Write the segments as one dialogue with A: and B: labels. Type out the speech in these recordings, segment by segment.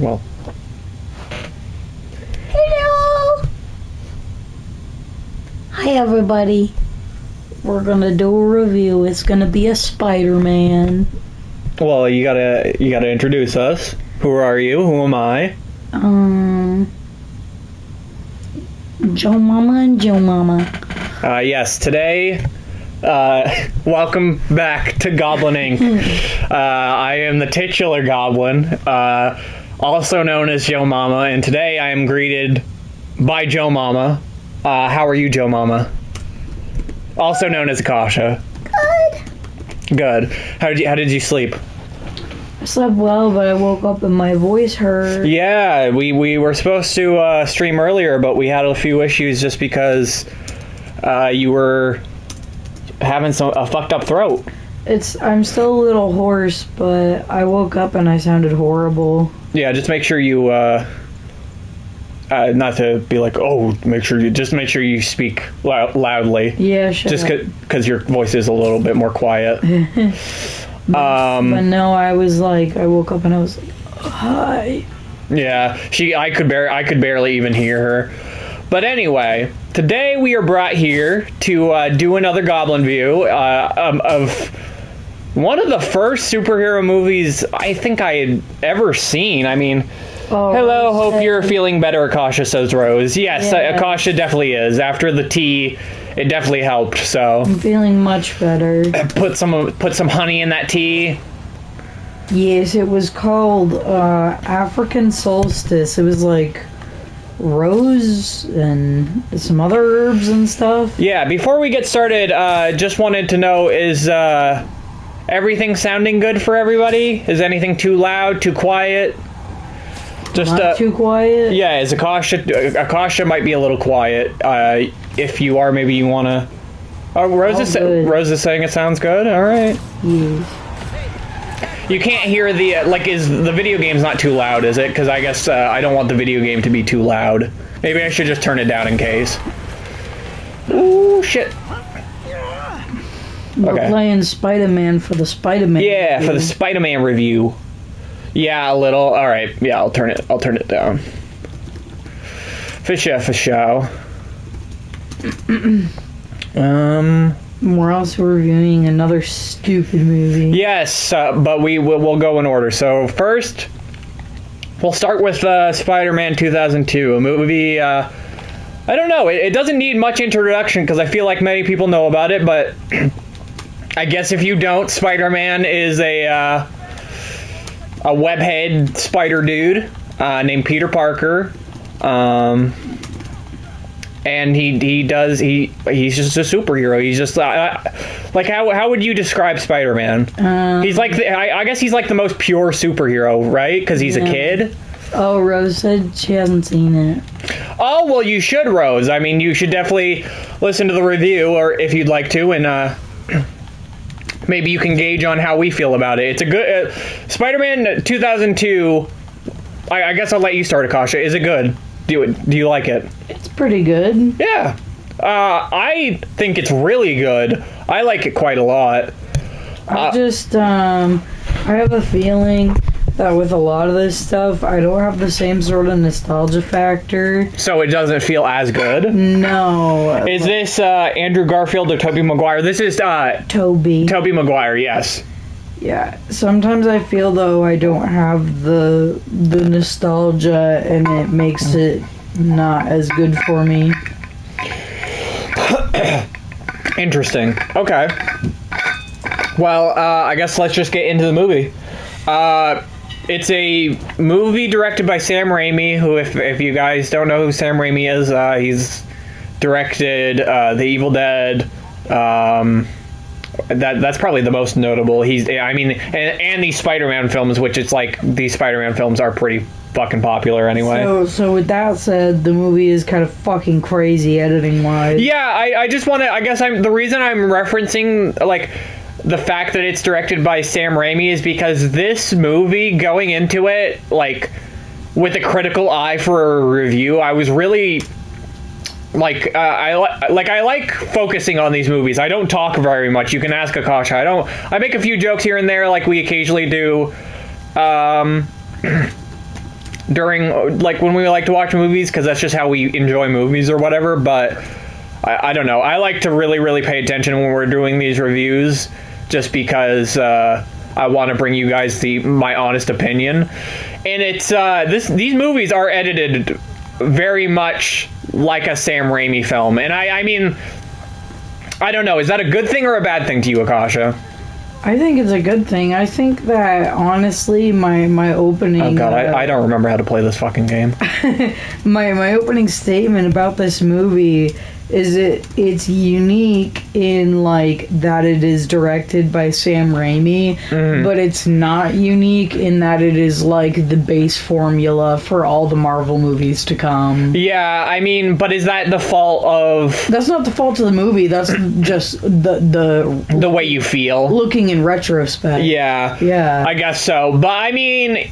A: Well.
B: Hello! Hi, everybody. We're gonna do a review. It's gonna be a Spider-Man.
A: Well, you gotta introduce us. Who are you? Who am I?
B: Joe Mama and Joe Mama.
A: Yes, today, welcome back to Goblin Inc. I am the titular Goblin, also known as Joe Mama, and today I am greeted by Joe Mama. How are you, Joe Mama? Also known as Akasha. Good. How did you sleep?
B: I slept well, but I woke up and my voice hurt.
A: Yeah, we were supposed to stream earlier, but we had a few issues just because you were having a fucked up throat.
B: I'm still a little hoarse, but I woke up and I sounded horrible.
A: Yeah, just make sure you not to be like, oh, make sure you speak loudly.
B: Yeah, sure.
A: Just because your voice is a little bit more quiet.
B: But no, I woke up and I was like, hi.
A: Yeah, I could barely even hear her. But anyway, today we are brought here to do another Goblin view of one of the first superhero movies I think I had ever seen. I mean, hello, hope you're feeling better, Akasha, says Rose. Yes, yeah. Akasha definitely is. After the tea, it definitely helped, so.
B: I'm feeling much better.
A: Put some honey in that tea.
B: Yes, it was called African Solstice. It was like rose and some other herbs and stuff.
A: Yeah, before we get started, just wanted to know, is everything sounding good for everybody? Is anything too loud, too quiet? Just
B: not too quiet?
A: Yeah, is Akasha might be a little quiet. If you are, maybe you want to... Oh, Rose is saying it sounds good? Alright.
B: Yes.
A: You can't hear the... is the video game's not too loud, is it? Because I guess I don't want the video game to be too loud. Maybe I should just turn it down in case. Ooh, shit.
B: We're playing Spider-Man for the Spider-Man
A: Yeah,
B: review.
A: for the Spider-Man review. Yeah, a little. Alright, yeah, I'll turn it down. For sure.
B: We're also reviewing another stupid movie.
A: Yes, but we'll go in order. So first, we'll start with Spider-Man 2002, a movie. I don't know. It doesn't need much introduction because I feel like many people know about it. But I guess if you don't, Spider-Man is a webhead spider dude named Peter Parker. And he's just a superhero. He's just how would you describe Spider-Man? He's like I guess he's like the most pure superhero, right? Because he's a kid.
B: Oh, Rose said she hasn't seen it.
A: Oh, well, you should, Rose. I mean, you should definitely listen to the review, or if you'd like to, and maybe you can gauge on how we feel about it. It's a good Spider-Man 2002. I guess I'll let you start, Akasha. Is it good? Do you like it?
B: It's pretty good.
A: Yeah. I think it's really good. I like it quite a lot.
B: I have a feeling that with a lot of this stuff, I don't have the same sort of nostalgia factor.
A: So it doesn't feel as good?
B: No.
A: Is this Andrew Garfield or Tobey Maguire? This is
B: Tobey.
A: Tobey Maguire, yes.
B: Yeah. Sometimes I feel though I don't have the nostalgia and it makes it not as good for me.
A: Interesting. Okay. Well, I guess let's just get into the movie. It's a movie directed by Sam Raimi, who, if you guys don't know who Sam Raimi is, he's directed The Evil Dead. That's probably the most notable. And these Spider-Man films, which it's like these Spider-Man films are pretty fucking popular anyway.
B: So with that said, the movie is kind of fucking crazy editing wise.
A: Yeah, I just want to. I guess the reason I'm referencing the fact that it's directed by Sam Raimi is because this movie, going into it, with a critical eye for a review, I was really I like focusing on these movies. I don't talk very much. You can ask Akasha. I make a few jokes here and there, like we occasionally do. during, like, when we like to watch movies, because that's just how we enjoy movies or whatever, but I don't know. I like to really, really pay attention when we're doing these reviews, just because I want to bring you guys my honest opinion. And it's these movies are edited very much like a Sam Raimi film, and I mean, I don't know, is that a good thing or a bad thing to you, Akasha?
B: I think it's a good thing. I think that, honestly, my opening...
A: Oh god, I don't remember how to play this fucking game.
B: my opening statement about this movie is it's unique in, like, that it is directed by Sam Raimi, but it's not unique in that it is, like, the base formula for all the Marvel movies to come.
A: Yeah, I mean, but is that the fault of...
B: That's not the fault of the movie, that's just
A: the way you feel?
B: Looking in retrospect.
A: Yeah, I guess so. But, I mean,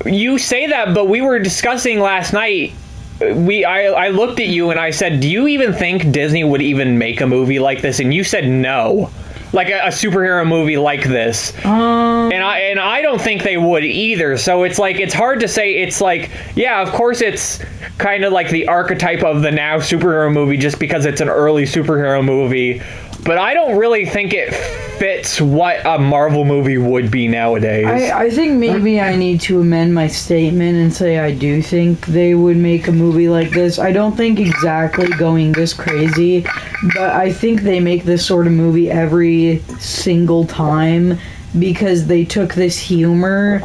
A: you say that, but we were discussing last night... I looked at you and I said, do you even think Disney would even make a movie like this? And you said no. Like a superhero movie like this. And I don't think they would either. So it's like, it's hard to say. It's like, yeah, of course it's kind of like the archetype of the now superhero movie just because it's an early superhero movie. But I don't really think it fits what a Marvel movie would be nowadays.
B: I think maybe I need to amend my statement and say I do think they would make a movie like this. I don't think exactly going this crazy, but I think they make this sort of movie every single time because they took this humor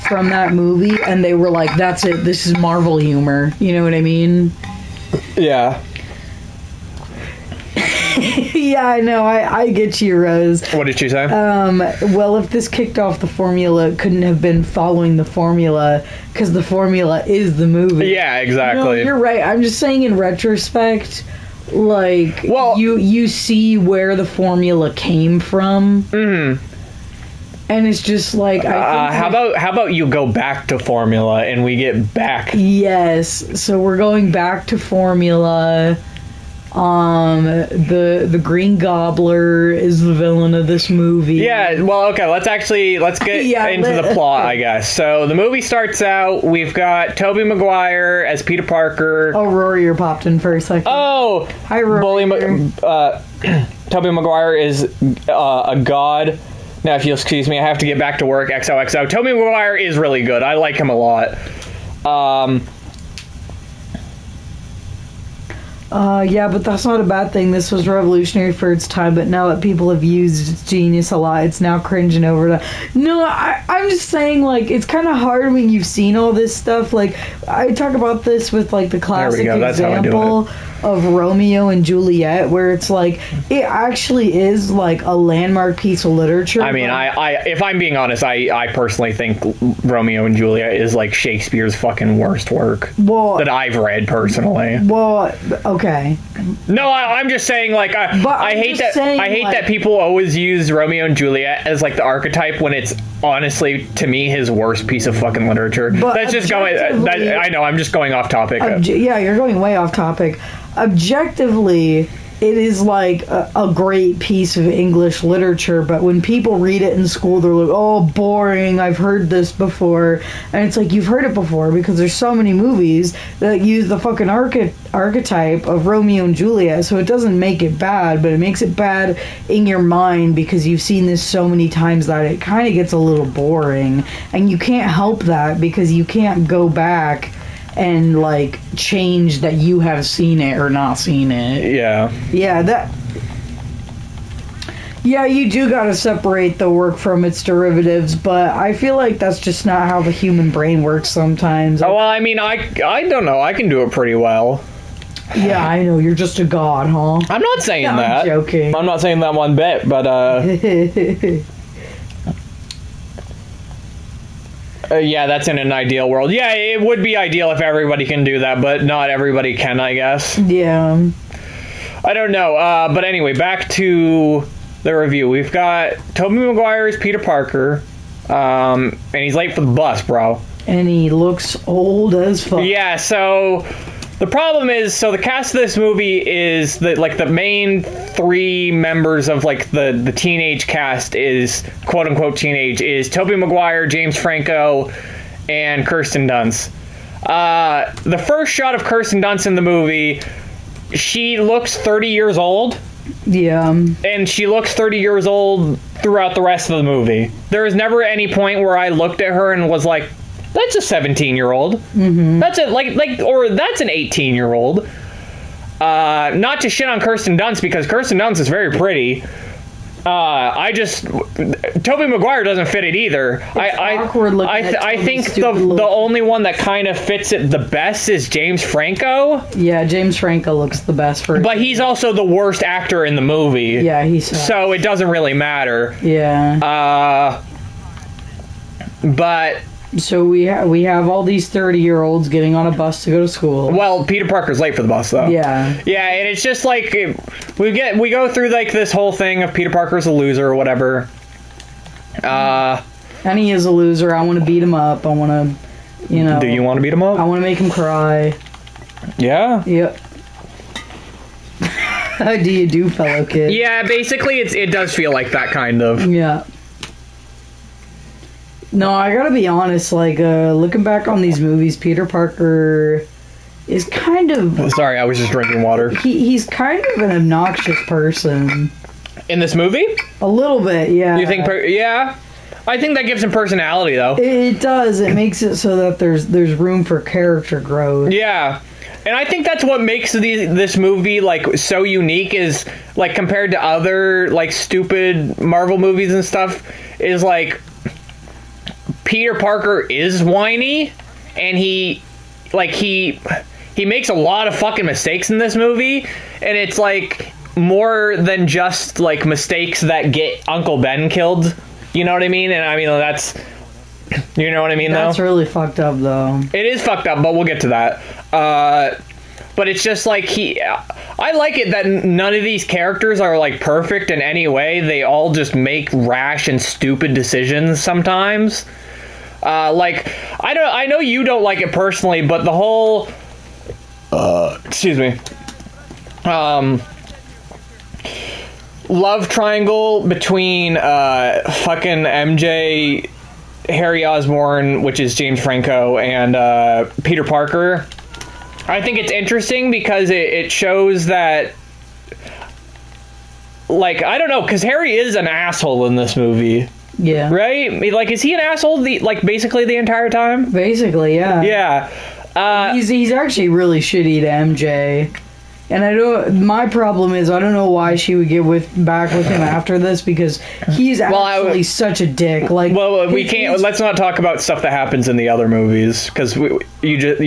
B: from that movie and they were like, that's it, this is Marvel humor. You know what I mean?
A: Yeah.
B: Yeah, I know. I get you, Rose.
A: What did she say?
B: Well, if this kicked off the formula, it couldn't have been following the formula, because the formula is the movie.
A: Yeah, exactly.
B: No, you're right. I'm just saying in retrospect, like, well, you see where the formula came from. Mm-hmm. And it's just like, I think
A: how about you go back to formula and we get back?
B: Yes. So we're going back to formula. The Green Gobbler is the villain of this movie.
A: Yeah, well, okay, let's get into the plot, I guess. So the movie starts out, we've got Tobey Maguire as Peter Parker.
B: Oh, Rory, you're popped in for a second.
A: Oh!
B: Hi, Rory.
A: Tobey Maguire is a god. Now, if you'll excuse me, I have to get back to work, XOXO. Tobey Maguire is really good. I like him a lot.
B: Yeah, but that's not a bad thing. This was revolutionary for its time, but now that people have used its genius a lot, it's now cringing over to... No, I'm just saying, like, it's kind of hard when you've seen all this stuff. Like, I talk about this with, like, the classic example of Romeo and Juliet, where it's like, it actually is, like, a landmark piece of literature.
A: I mean, if I'm being honest, I personally think Romeo and Juliet is, like, Shakespeare's fucking worst work that I've read, personally.
B: Well, okay.
A: No, I'm just saying, like, I hate that people always use Romeo and Juliet as, like, the archetype when it's honestly, to me, his worst pice of fucking literature. That's just going... I know, I'm just going off topic.
B: Yeah, you're going way off topic. Objectively, it is like a great piece of English literature, but when people read it in school, they're like, oh, boring, I've heard this before. And it's like, you've heard it before because there's so many movies that use the fucking archetype of Romeo and Juliet, so it doesn't make it bad, but it makes it bad in your mind because you've seen this so many times that it kind of gets a little boring. And you can't help that because you can't go back and, like, change that you have seen it or not seen it.
A: Yeah.
B: Yeah, you do gotta separate the work from its derivatives, but I feel like that's just not how the human brain works sometimes.
A: Oh, well, I mean, I don't know. I can do it pretty well.
B: Yeah, I know. You're just a god, huh?
A: I'm not saying that.
B: I'm joking.
A: I'm not saying that one bit, but, yeah, that's in an ideal world. Yeah, it would be ideal if everybody can do that, but not everybody can, I guess.
B: Yeah.
A: I don't know. But anyway, back to the review. We've got Tobey Maguire as Peter Parker, and he's late for the bus, bro.
B: And he looks old as fuck.
A: Yeah, so... The problem is, so the cast of this movie is that, like, the main three members of, like, the teenage cast is, quote-unquote teenage, is Tobey Maguire, James Franco, and Kirsten Dunst. The first shot of Kirsten Dunst in the movie, she looks 30 years old.
B: Yeah.
A: And she looks 30 years old throughout the rest of the movie. There is never any point where I looked at her and was like, that's a 17-year-old. Mm-hmm. That's or that's an 18-year-old. Not to shit on Kirsten Dunst, because Kirsten Dunst is very pretty. Tobey Maguire doesn't fit it either. I think the only one that kind of fits it the best is James Franco.
B: Yeah, James Franco looks the best for it.
A: But he's also the worst actor in the movie.
B: Yeah, he's
A: so it doesn't really matter.
B: Yeah.
A: But
B: so we have all these 30-year-olds getting on a bus to go to school.
A: Well, Peter Parker's late for the bus, though.
B: Yeah.
A: Yeah, and it's just like we go through like this whole thing of Peter Parker's a loser or whatever.
B: And he is a loser. I want to beat him up. I want to,
A: Do you want to beat him up?
B: I want to make him cry.
A: Yeah.
B: Yep. How do you do, fellow kid?
A: Yeah, basically it does feel like that kind of.
B: Yeah. No, I gotta be honest, like, looking back on these movies, Peter Parker is kind of...
A: Sorry, I was just drinking water.
B: He's kind of an obnoxious person.
A: In this movie?
B: A little bit, yeah.
A: You think... Yeah? I think that gives him personality, though.
B: It does. It makes it so that there's room for character growth.
A: Yeah. And I think that's what makes this movie, like, so unique is, like, compared to other, like, stupid Marvel movies and stuff, is, like... Peter Parker is whiny, and he makes a lot of fucking mistakes in this movie, and it's like more than just like mistakes that get Uncle Ben killed. You know what I mean? And I mean that's, you know what I mean, though?
B: That's really fucked up, though.
A: It is fucked up, but we'll get to that. But it's just like I like it that none of these characters are like perfect in any way. They all just make rash and stupid decisions sometimes. Like, I know you don't like it personally, but the whole, excuse me, love triangle between, fucking MJ, Harry Osborne, which is James Franco, and, Peter Parker, I think it's interesting because it shows that, like, I don't know, because Harry is an asshole in this movie.
B: Yeah.
A: Right? Like, is he an asshole basically the entire time?
B: Basically, yeah.
A: Yeah.
B: He's actually really shitty to MJ. And my problem is I don't know why she would get back with him after this, because he's actually such a dick. Like,
A: well, we can't. Let's not talk about stuff that happens in the other movies, because you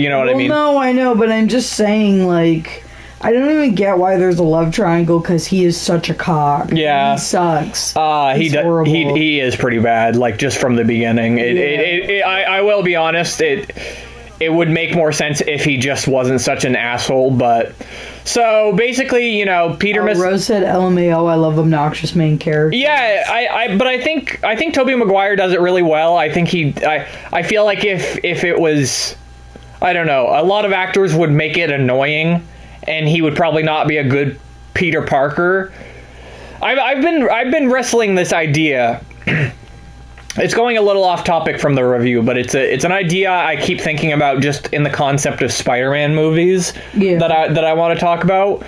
A: know what I mean.
B: No, I know, but I'm just saying, like, I don't even get why there's a love triangle, because he is such a cock.
A: Yeah,
B: he sucks.
A: Horrible. He is pretty bad. Like, just from the beginning. I will be honest. It would make more sense if he just wasn't such an asshole, but... So, basically, Peter...
B: Rose said, LMAO, I love obnoxious main character.
A: Yeah, but I think Tobey Maguire does it really well. I think I feel like if it was... I don't know, a lot of actors would make it annoying, and he would probably not be a good Peter Parker. I've been wrestling this idea... It's going a little off topic from the review, but it's an idea I keep thinking about just in the concept of Spider-Man movies that I want to talk about.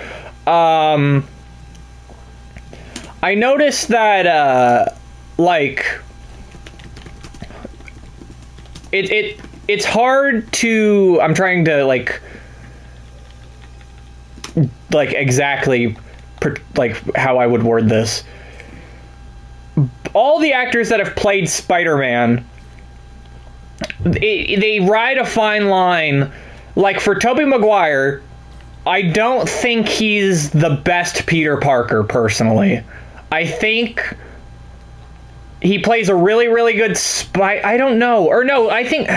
A: I noticed that it's hard to... I'm trying to like exactly like how I would word this. All the actors that have played Spider-Man, they ride a fine line. Like, for Tobey Maguire, I don't think he's the best Peter Parker, personally. I think he plays a really, really good I don't know. Or no, I think...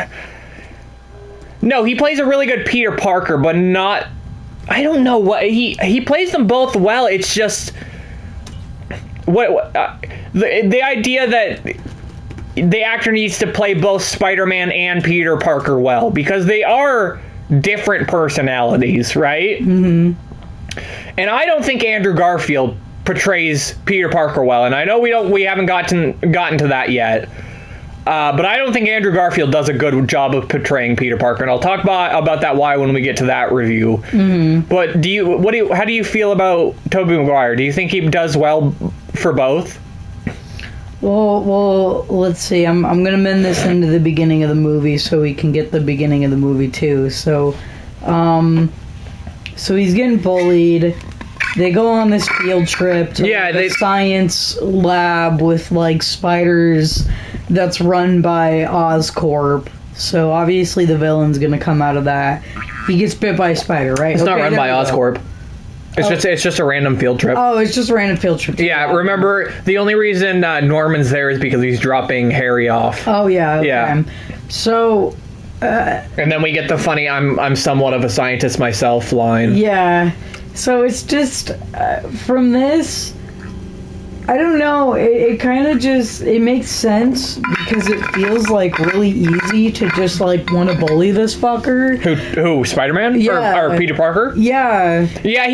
A: No, he plays a really good Peter Parker, but not... I don't know what... He plays them both well, it's just... The idea that the actor needs to play both Spider-Man and Peter Parker well, because they are different personalities, right? Mm-hmm. And I don't think Andrew Garfield portrays Peter Parker well, and I know we haven't gotten to that yet. But I don't think Andrew Garfield does a good job of portraying Peter Parker, and I'll talk about that why when we get to that review. But how do you feel about Tobey Maguire? Do you think he does well for both?
B: Well, let's see. I'm gonna mend this into the beginning of the movie so we can get the beginning of the movie too. So he's getting bullied. They go on this field trip to a science lab with like spiders that's run by Oscorp. So obviously the villain's gonna come out of that. He gets bit by a spider, right?
A: It's not run by Oscorp. It's just a random field trip.
B: Oh, it's just a random field trip.
A: Yeah, remember, the only reason Norman's there is because he's dropping Harry off.
B: Oh, yeah. Okay.
A: Yeah.
B: So...
A: and then we get the funny, I'm somewhat of a scientist myself line.
B: Yeah. So it's just, from this... I don't know, it kind of just, it makes sense because it feels like really easy to just like want to bully this fucker.
A: Who Spider-Man?
B: Yeah.
A: Or Peter Parker?
B: Yeah.
A: Yeah,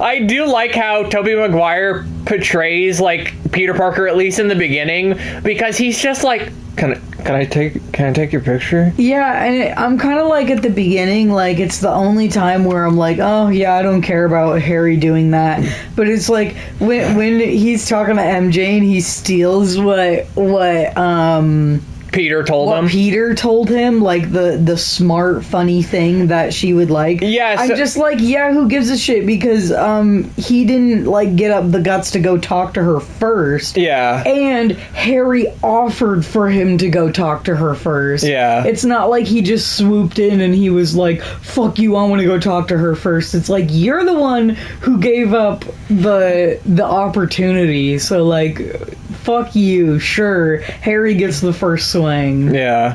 A: I do like how Tobey Maguire portrays like Peter Parker, at least in the beginning, because he's just like, can I take your picture?
B: Yeah, and I'm kind of like at the beginning, like it's the only time where I'm like, oh yeah, I don't care about Harry doing that. But it's like when he's talking to MJ and he steals what
A: Peter told him.
B: Peter told him, like the smart, funny thing that she would like.
A: Yeah,
B: I'm just like, yeah, who gives a shit? Because he didn't like get up the guts to go talk to her first.
A: Yeah.
B: And Harry offered for him to go talk to her first.
A: Yeah.
B: It's not like he just swooped in and he was like, fuck you, I want to go talk to her first. It's like, you're the one who gave up the opportunity. So like, fuck you, sure. Harry gets the first swing.
A: Yeah.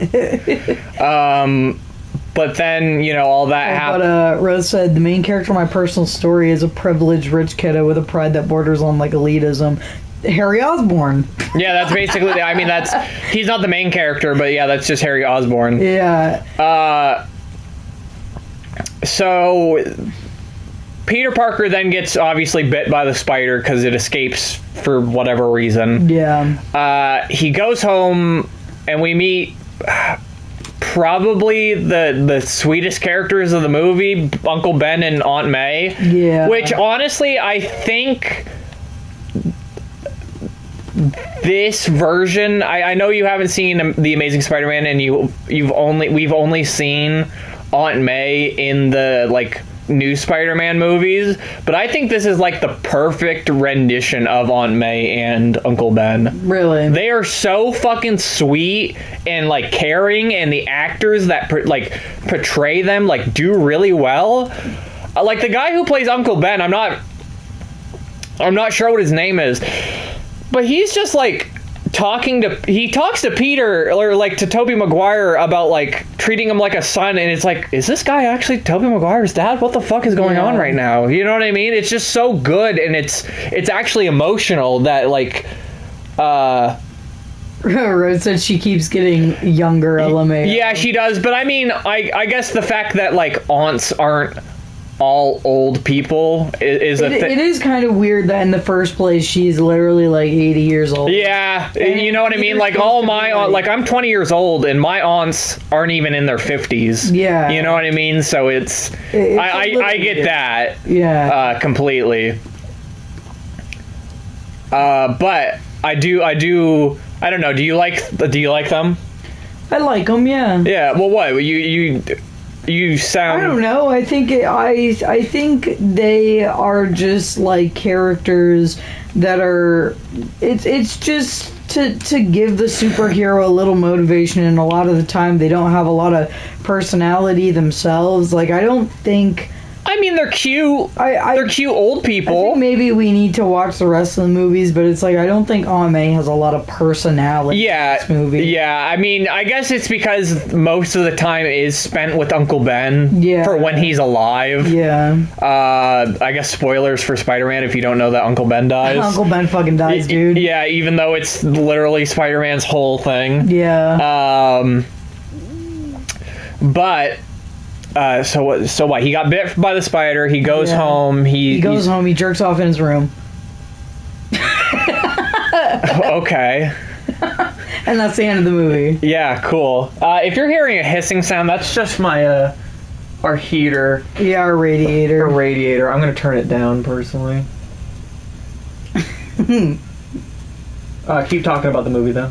A: But then, all that happened.
B: But Rose said, the main character of my personal story is a privileged rich kiddo with a pride that borders on like elitism. Harry Osborne.
A: Yeah, that's basically, he's not the main character, but yeah, that's just Harry Osborne.
B: Yeah.
A: So Peter Parker then gets obviously bit by the spider because it escapes for whatever reason.
B: Yeah.
A: He goes home and we meet probably the sweetest characters of the movie, Uncle Ben and Aunt May.
B: Yeah.
A: Which honestly, I think this version, I know you haven't seen The Amazing Spider-Man and we've only seen Aunt May in the like new Spider-Man movies, but I think this is like the perfect rendition of Aunt May and Uncle Ben.
B: Really?
A: They are so fucking sweet and like caring, and the actors that portray them like do really well. Like the guy who plays Uncle Ben, I'm not sure what his name is, but he's just like he talks to Peter or like to Tobey Maguire about like treating him like a son, and it's like, is this guy actually Tobey Maguire's dad? What the fuck is going on right now? You know what I mean? It's just so good, and it's actually emotional that like
B: Rose said she keeps getting younger, LMAO.
A: Yeah, she does, but I mean, I guess the fact that like aunts aren't all old people is a thing.
B: It is kind of weird that in the first place she's literally like 80 years old.
A: Yeah, you know what I mean? Like all my like I'm 20 years old and my aunts aren't even in their 50s.
B: Yeah.
A: You know what I mean? So I get
B: weird.
A: that.
B: Yeah.
A: Completely. But I don't know, do you like them?
B: I like them, yeah.
A: Yeah, well what? You sound...
B: I don't know. I think I think they are just like characters that are. It's just to give the superhero a little motivation, and a lot of the time they don't have a lot of personality themselves. Like I don't think.
A: I mean, they're cute. They're cute old people.
B: I think maybe we need to watch the rest of the movies, but it's like I don't think Aunt May has a lot of personality in this movie.
A: Yeah, I mean, I guess it's because most of the time is spent with Uncle Ben for when he's alive.
B: Yeah.
A: I guess spoilers for Spider-Man if you don't know that Uncle Ben dies.
B: Uncle Ben fucking dies, dude.
A: Yeah, even though it's literally Spider-Man's whole thing.
B: Yeah.
A: But... So what? He got bit by the spider. He goes home. He goes
B: home. He jerks off in his room.
A: Okay.
B: And that's the end of the movie.
A: Yeah, cool. If you're hearing a hissing sound, that's just my our heater.
B: Yeah, our radiator.
A: Our radiator. I'm gonna turn it down personally. Keep talking about the movie though.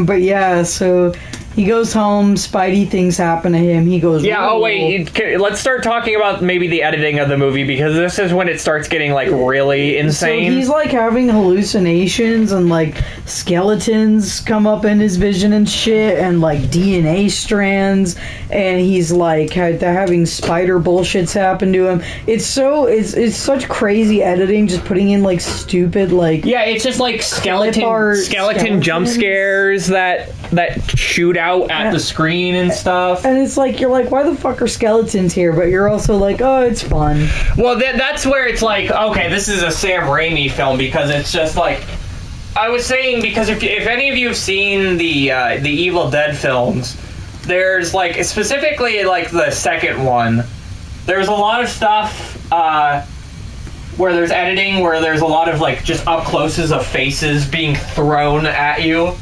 B: But yeah, so he goes home, Spidey things happen to him, he goes...
A: Yeah,
B: Whoa.
A: oh wait, let's start talking about maybe the editing of the movie, because this is when it starts getting, like, really insane.
B: So he's, like, having hallucinations, and, like, skeletons come up in his vision and shit, and, like, DNA strands, and he's, like, having spider bullshits happen to him. It's such crazy editing, just putting in, like, stupid, like...
A: Yeah, it's just, like, skeleton jump scares that shoot out at the screen and stuff.
B: And it's like, you're like, why the fuck are skeletons here? But you're also like, oh, it's fun.
A: Well, that's where it's like, okay, this is a Sam Raimi film, because it's just like, I was saying, because if any of you have seen the Evil Dead films, there's like, specifically like the second one, there's a lot of stuff where there's editing, where there's a lot of like just up closes of faces being thrown at you.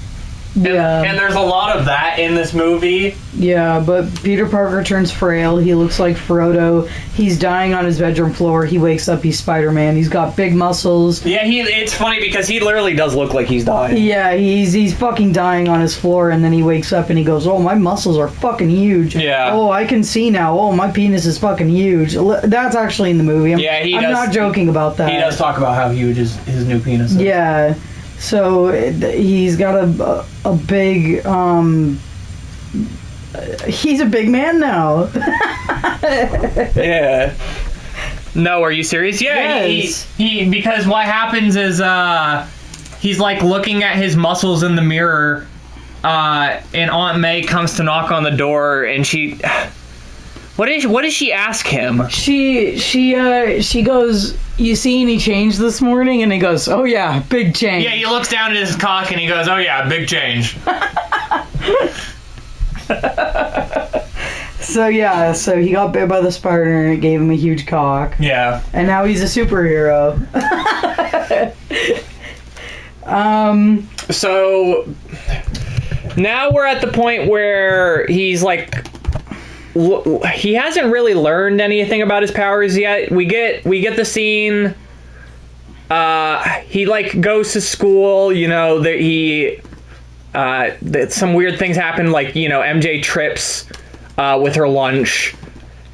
B: Yeah.
A: And there's a lot of that in this movie.
B: Yeah, but Peter Parker turns frail. He looks like Frodo. He's dying on his bedroom floor. He wakes up, he's Spider-Man. He's got big muscles.
A: Yeah, it's funny because he literally does look like he's dying.
B: Yeah, he's fucking dying on his floor, and then he wakes up and he goes, oh, my muscles are fucking huge.
A: Yeah.
B: Oh, I can see now. Oh, my penis is fucking huge. That's actually in the movie. I'm not joking about that.
A: He does talk about how huge his new penis is.
B: Yeah. So he's got a big he's a big man now.
A: Yeah. No, are you serious? Yeah.
B: Yes.
A: He because what happens is he's like looking at his muscles in the mirror, and Aunt May comes to knock on the door, and she. What does she ask him?
B: She goes, you see any change this morning? And he goes, oh yeah, big change.
A: Yeah, he looks down at his cock and he goes, oh yeah, big change.
B: So he got bit by the spider and it gave him a huge cock.
A: Yeah.
B: And now he's a superhero.
A: So now we're at the point where he's like, he hasn't really learned anything about his powers yet. We get the scene. He like goes to school. You know that some weird things happen. Like MJ trips with her lunch,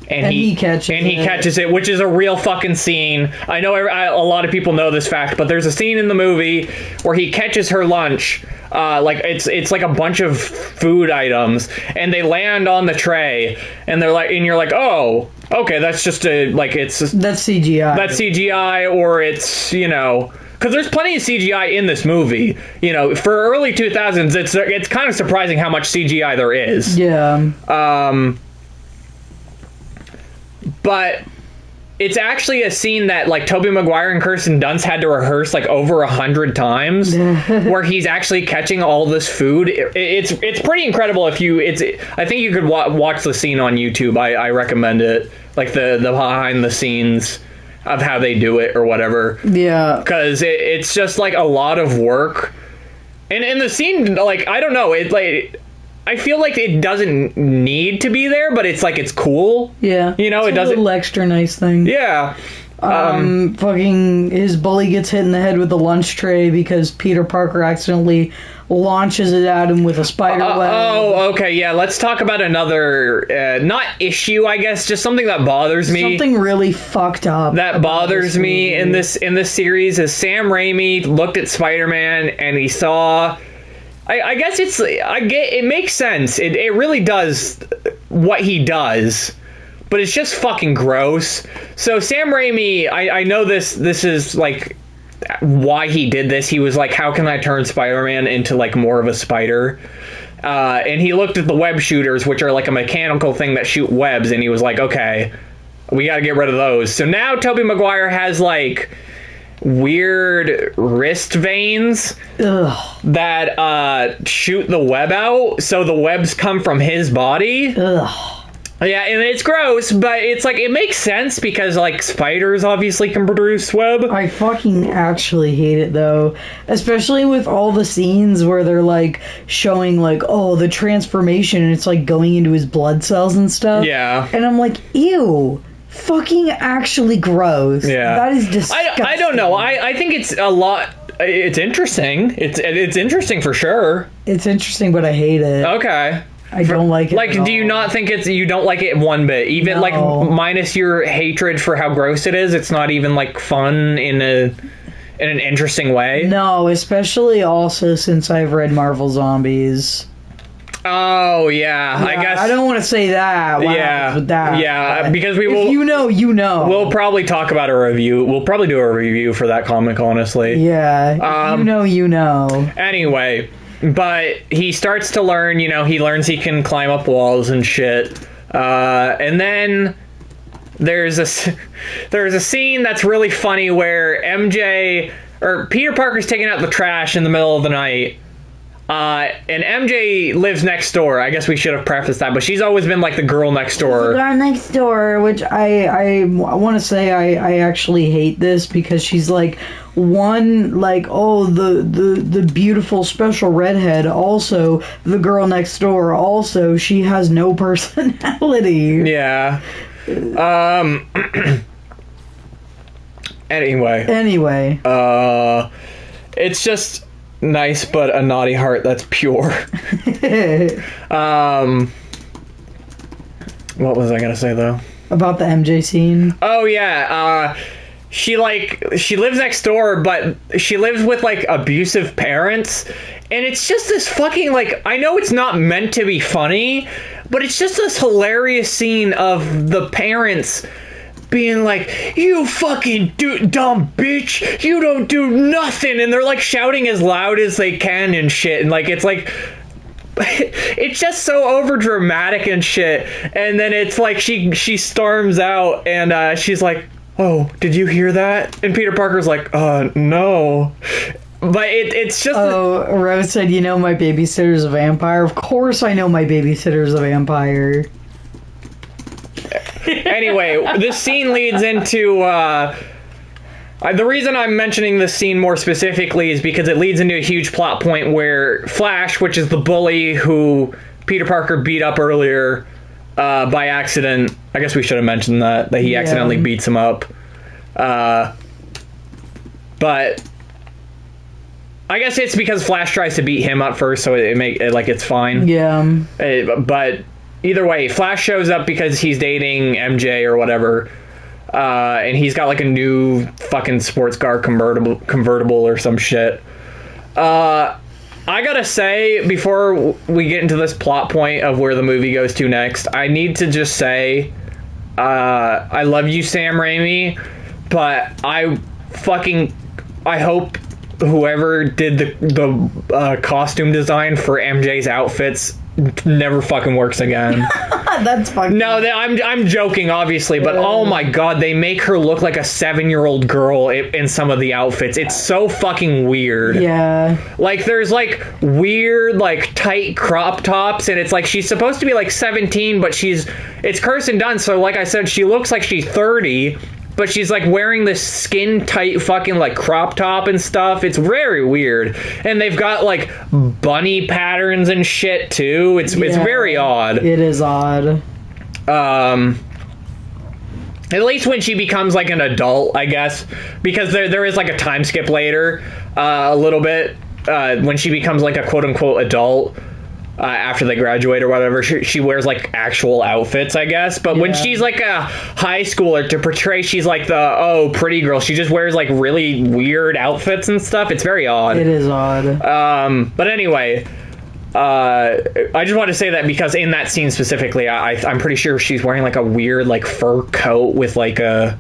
A: and he catches it, which is a real fucking scene. I know a lot of people know this fact, but there's a scene in the movie where he catches her lunch. Like it's like a bunch of food items, and they land on the tray, and they're like, and you're like, oh, okay, that's just that's CGI. That's CGI, or it's because there's plenty of CGI in this movie. For early 2000s, it's kind of surprising how much CGI there is.
B: Yeah.
A: But it's actually a scene that like Tobey Maguire and Kirsten Dunst had to rehearse like over 100 times, where he's actually catching all this food. It's pretty incredible. I think you could watch the scene on YouTube. I recommend it, like the behind the scenes of how they do it or whatever. Yeah, because it's just like a lot of work, and the scene, like, I don't know, it like. I feel like it doesn't need to be there, but it's like it's cool. Yeah, it doesn't. A little
B: extra nice thing.
A: Yeah.
B: Fucking his bully gets hit in the head with the lunch tray because Peter Parker accidentally launches it at him with a spider web.
A: Oh, okay, yeah. Let's talk about another, not issue, I guess, just something that bothers me.
B: Something really fucked up.
A: That bothers me in this series is Sam Raimi looked at Spider-Man and he saw. I guess it makes sense. It really does what he does, but it's just fucking gross. So Sam Raimi, I know this is like why he did this. He was like, how can I turn Spider-Man into like more of a spider? And he looked at the web shooters, which are like a mechanical thing that shoot webs, and he was like, okay, we got to get rid of those. So now Tobey Maguire has like weird wrist veins that shoot the web out, so the webs come from his body. Yeah, and it's gross, but it's like, it makes sense because, like, spiders obviously can produce web.
B: I fucking actually hate it, though. Especially with all the scenes where they're, like, showing, like, oh, the transformation, and it's, like, going into his blood cells and stuff.
A: Yeah.
B: And I'm like, ew. Fucking actually gross.
A: Yeah.
B: That is disgusting.
A: I don't know. I think it's a lot... It's interesting. It's interesting for sure.
B: It's interesting, but I hate it.
A: Okay.
B: I don't like it.
A: Like,
B: at
A: do you
B: all.
A: not think you don't like it one bit? Even,
B: No.
A: like, minus your hatred for how gross it is, it's not even, like, fun in an interesting way?
B: No, especially also since I've read Marvel Zombies.
A: Oh, yeah. I guess...
B: I don't want to say that. What happens with that?
A: Yeah,
B: but
A: because we will...
B: If you know, you know.
A: We'll probably talk about a review. We'll probably do a review for that comic, honestly.
B: Yeah. If you know, you know.
A: Anyway... But he starts to learn, he learns he can climb up walls and shit. And then there's a scene that's really funny where Peter Parker's taking out the trash in the middle of the night. And MJ lives next door. I guess we should have prefaced that, but she's always been like the girl next door.
B: The girl next door, which I want to say I actually hate this because she's like the beautiful special redhead. Also, the girl next door. Also, she has no personality.
A: Yeah. Anyway. It's just nice, but a naughty heart that's pure. What was I gonna say though?
B: About the MJ scene.
A: Oh yeah, she lives next door, but she lives with like abusive parents, and it's just this fucking like, I know it's not meant to be funny, but it's just this hilarious scene of the parents being like, you fucking dumb bitch, you don't do nothing, and they're like shouting as loud as they can and shit, and like it's like it's just so over dramatic and shit. And then it's like she storms out and she's like, oh, did you hear that? And Peter Parker's like, no. But it's just...
B: Oh, Rose said, you know my babysitter's a vampire. Of course I know my babysitter's a vampire.
A: Anyway, this scene leads into... the reason I'm mentioning this scene more specifically is because it leads into a huge plot point where Flash, which is the bully who Peter Parker beat up earlier by accident... I guess we should have mentioned that he accidentally beats him up. But... I guess it's because Flash tries to beat him up first, so it's fine.
B: Yeah.
A: But either way, Flash shows up because he's dating MJ or whatever, and he's got like a new fucking sports car convertible or some shit. I gotta say, before we get into this plot point of where the movie goes to next, I need to just say, I love you, Sam Raimi, but I hope whoever did the costume design for MJ's outfits never fucking works again.
B: That's fucking...
A: No, I'm joking, obviously, but oh my god, they make her look like a 7-year-old girl in some of the outfits. It's so fucking weird.
B: Yeah.
A: Like, there's, like, weird, like, tight crop tops, and it's like, she's supposed to be, like, 17, but it's Kirsten Dunst, so like I said, she looks like she's 30, but she's, like, wearing this skin-tight fucking, like, crop top and stuff. It's very weird. And they've got, like, bunny patterns and shit, too. It's very odd.
B: It is odd.
A: At least when she becomes, like, an adult, I guess. Because there is, like, a time skip later, a little bit, when she becomes, like, a quote-unquote adult. After they graduate or whatever, she wears like actual outfits, I guess. But when she's like a high schooler, to portray she's like the pretty girl, she just wears like really weird outfits and stuff. It's very odd.
B: It is odd.
A: But anyway, I just want to say that because in that scene specifically, I'm pretty sure she's wearing like a weird like fur coat with like a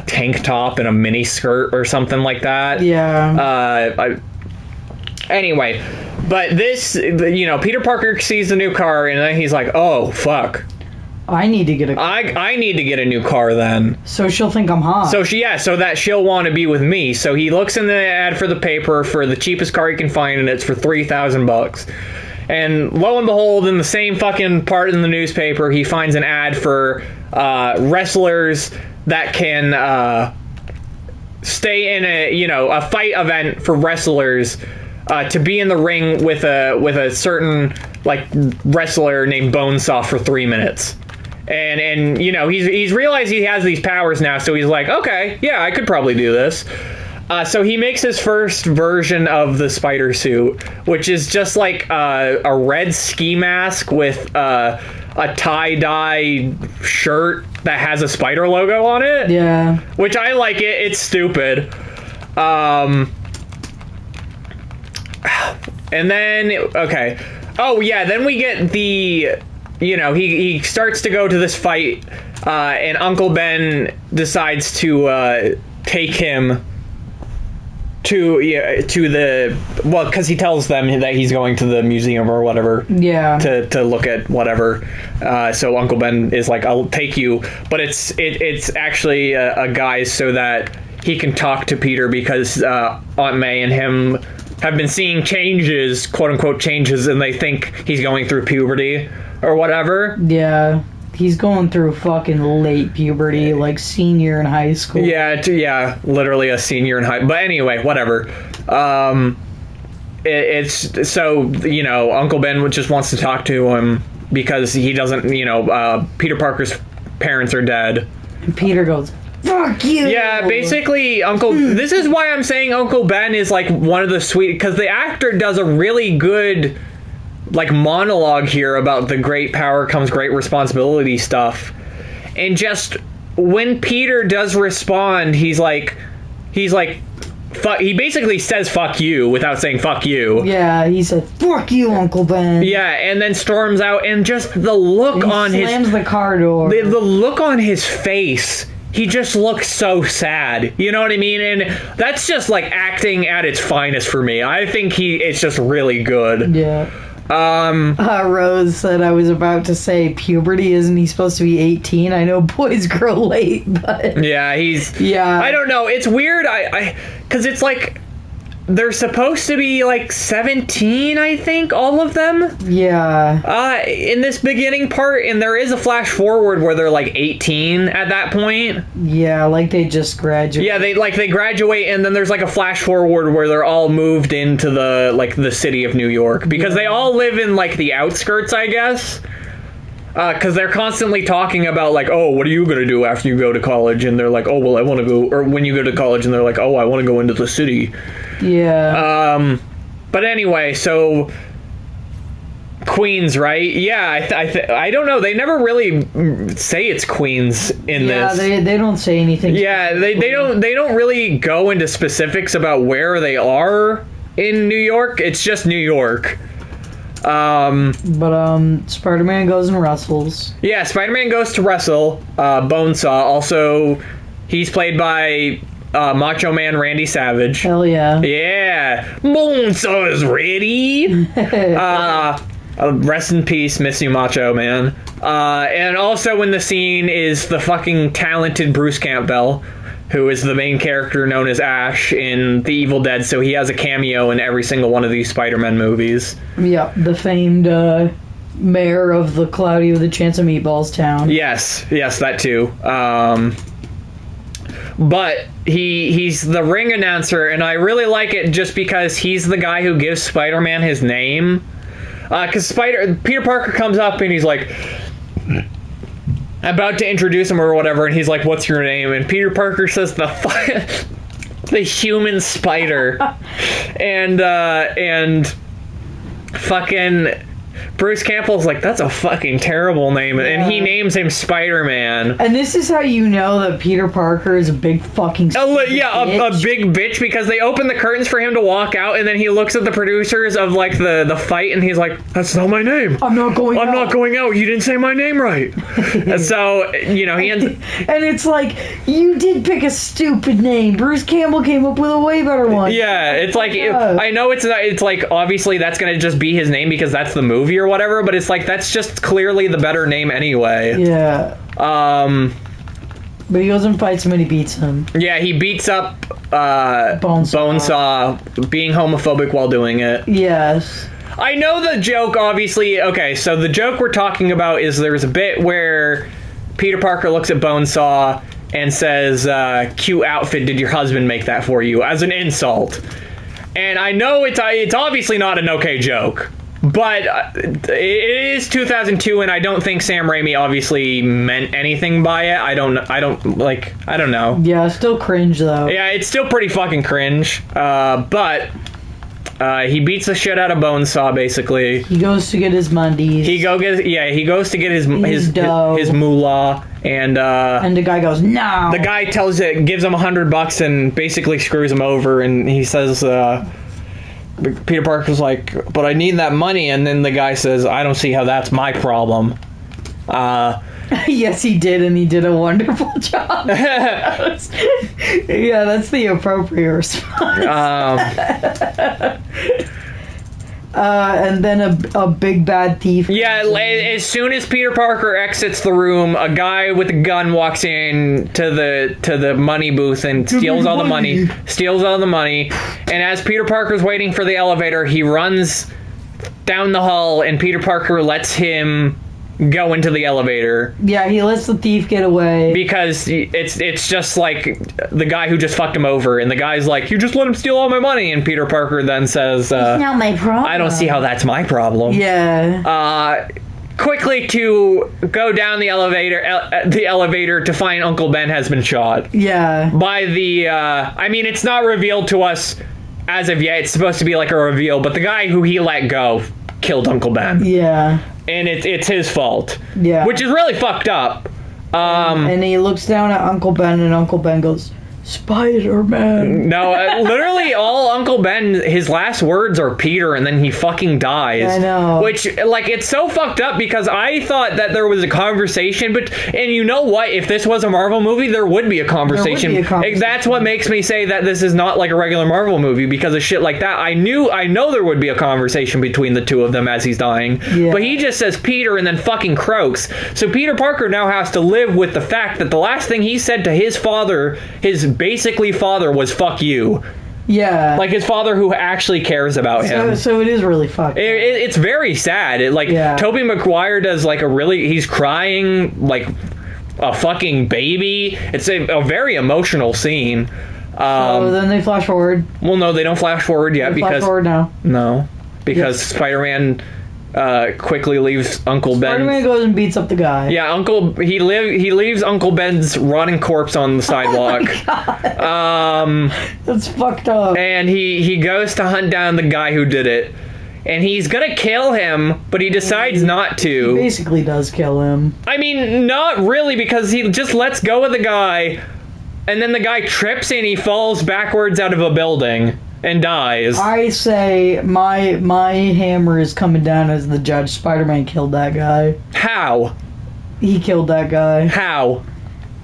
A: tank top and a mini skirt or something like that.
B: Yeah.
A: Anyway, but this, Peter Parker sees the new car, and then he's like, oh, fuck.
B: I need to get a car.
A: I need to get a new car then.
B: So she'll think I'm hot.
A: So so that she'll want to be with me. So he looks in the ad for the paper for the cheapest car he can find, and it's for $3,000. And lo and behold, in the same fucking part in the newspaper, he finds an ad for wrestlers that can stay in a fight event for wrestlers to be in the ring with a certain like wrestler named Bonesaw for 3 minutes. And he's realized he has these powers now, so he's like, okay, yeah, I could probably do this. So he makes his first version of the spider suit, which is just like a red ski mask with a tie-dye shirt that has a spider logo on it.
B: Yeah. Which
A: I like it. It's stupid. And then, okay. Oh, yeah, then we get the... he starts to go to this fight, and Uncle Ben decides to take him to the... Well, because he tells them that he's going to the museum or whatever.
B: Yeah.
A: To look at whatever. So Uncle Ben is like, I'll take you. But it's actually a guise so that he can talk to Peter, because Aunt May and him have been seeing changes, quote-unquote changes, and they think he's going through puberty or whatever.
B: Yeah. He's going through fucking late puberty, like senior in high school.
A: Yeah, literally a senior in high... But anyway, whatever. It's... So, Uncle Ben just wants to talk to him because he doesn't... Peter Parker's parents are dead.
B: And Peter goes, fuck you!
A: Yeah, basically, This is why I'm saying Uncle Ben is, like, one of the sweet... Because the actor does a really good... like monologue here about the great power comes great responsibility stuff, and just when Peter does respond, he's like fuck, he basically says fuck you without saying fuck you.
B: Yeah, he said fuck you, Uncle Ben.
A: Yeah, and then storms out, and just the look on his...
B: slams the car door.
A: The look on his face, he just looks so sad. You know what I mean? And that's just like acting at its finest for me. I think it's just really good.
B: Yeah. Rose said I was about to say puberty, isn't he supposed to be 18? I know boys grow late, but
A: yeah, I don't know, it's weird. I because it's like they're supposed to be like 17, I think, all of them.
B: Yeah.
A: In this beginning part, and there is a flash forward where they're like 18 at that point.
B: Yeah, like they just graduate.
A: Yeah, they graduate, and then there's like a flash forward where they're all moved into the city of New York, because they all live in like the outskirts, I guess. Because they're constantly talking about, like, oh, what are you going to do after you go to college? And they're like, oh, well, I want to go... Or when you go to college, and they're like, oh, I want to go into the city.
B: Yeah.
A: But anyway, so... Queens, right? Yeah, I don't know. They never really say it's Queens in this.
B: Yeah, they don't say anything.
A: Yeah, they don't really go into specifics about where they are in New York. It's just New York.
B: But Spider-Man goes and wrestles.
A: Yeah, Spider-Man goes to wrestle. Bonesaw. Also, he's played by Macho Man Randy Savage.
B: Hell yeah.
A: Yeah. Bonesaw is ready. Rest in peace, miss you, Macho Man. And also in the scene is the fucking talented Bruce Campbell, who is the main character known as Ash in The Evil Dead, so he has a cameo in every single one of these Spider-Man movies.
B: Yeah, the famed mayor of the Cloudy with a Chance of Meatballs town.
A: Yes, that too. But he's the ring announcer, and I really like it just because he's the guy who gives Spider-Man his name. Because Peter Parker comes up and he's like... about to introduce him or whatever, and he's like, what's your name? And Peter Parker says the human spider. and fucking Bruce Campbell's like, that's a fucking terrible name. Yeah. And he names him Spider-Man.
B: And this is how you know that Peter Parker is a big fucking
A: a big bitch, because they open the curtains for him to walk out, and then he looks at the producers of like the fight, and he's like, that's not my name.
B: I'm not going
A: out. You didn't say my name right. And so, he ends...
B: And it's like, you did pick a stupid name. Bruce Campbell came up with a way better one.
A: Yeah, it's like, I know it's like, obviously that's going to just be his name because that's the movie or whatever, but it's like, that's just clearly the better name anyway.
B: Yeah. But he goes and fights him and he beats him.
A: Yeah, he beats up Bonesaw being homophobic while doing it.
B: Yes.
A: I know the joke, obviously. Okay, so the joke we're talking about is there's a bit where Peter Parker looks at Bonesaw and says, cute outfit, did your husband make that for you? As an insult. And I know it's obviously not an okay joke. But it is 2002, and I don't think Sam Raimi obviously meant anything by it. I don't know.
B: Yeah, still cringe, though.
A: Yeah, it's still pretty fucking cringe. But he beats the shit out of Bonesaw, basically.
B: He goes to get his mundies.
A: He goes to get his
B: dough.
A: his moolah, and
B: the guy goes, no.
A: The guy gives him $100 and basically screws him over, and he says, Peter Parker's like, but I need that money, and then the guy says, I don't see how that's my problem.
B: Yes, he did, and he did a wonderful job. Yeah, that's the appropriate response. And then a big bad thief.
A: Yeah, as soon as Peter Parker exits the room, a guy with a gun walks in to the money booth and steals all the money. And as Peter Parker's waiting for the elevator, he runs down the hall, and Peter Parker lets him go into the elevator.
B: Yeah, he lets the thief get away.
A: Because it's just like the guy who just fucked him over, and the guy's like, you just let him steal all my money, and Peter Parker then says,
B: it's not my problem.
A: I don't see how that's my problem.
B: Yeah.
A: Quickly to go down the elevator to find Uncle Ben has been shot.
B: Yeah.
A: By the, I mean, it's not revealed to us as of yet. It's supposed to be like a reveal, but the guy who he let go killed Uncle Ben.
B: Yeah.
A: And it's his fault.
B: Yeah.
A: Which is really fucked up.
B: And he looks down at Uncle Ben, and Uncle Ben goes, Spider-Man.
A: No, literally all Uncle Ben, his last words are Peter, and then he fucking dies.
B: I know.
A: Which, like, it's so fucked up because I thought that there was a conversation, and you know what? If this was a Marvel movie, there would be a conversation. That's what makes me say that this is not like a regular Marvel movie, because of shit like that. I know there would be a conversation between the two of them as he's dying. Yeah. But he just says Peter and then fucking croaks. So Peter Parker now has to live with the fact that the last thing he said to his father, his basically father, was fuck you.
B: Yeah.
A: Like his father who actually cares about him.
B: So it is really fucked.
A: It's very sad. Tobey Maguire does he's crying like a fucking baby. It's a very emotional scene.
B: So then they flash forward.
A: Well, no, they don't flash forward yet because...
B: Flash forward now.
A: No, because Spider-Man... quickly leaves Uncle Ben.
B: Spider-Man goes and beats up the guy.
A: Yeah, he leaves Uncle Ben's rotting corpse on the sidewalk.
B: That's fucked up.
A: And he goes to hunt down the guy who did it. And he's gonna kill him, but he decides not to.
B: He basically does kill him.
A: I mean, not really, because he just lets go of the guy, and then the guy trips and he falls backwards out of a building. And dies. I
B: say my hammer is coming down as the judge. Spider-Man killed that guy.
A: How?
B: He killed that guy.
A: How?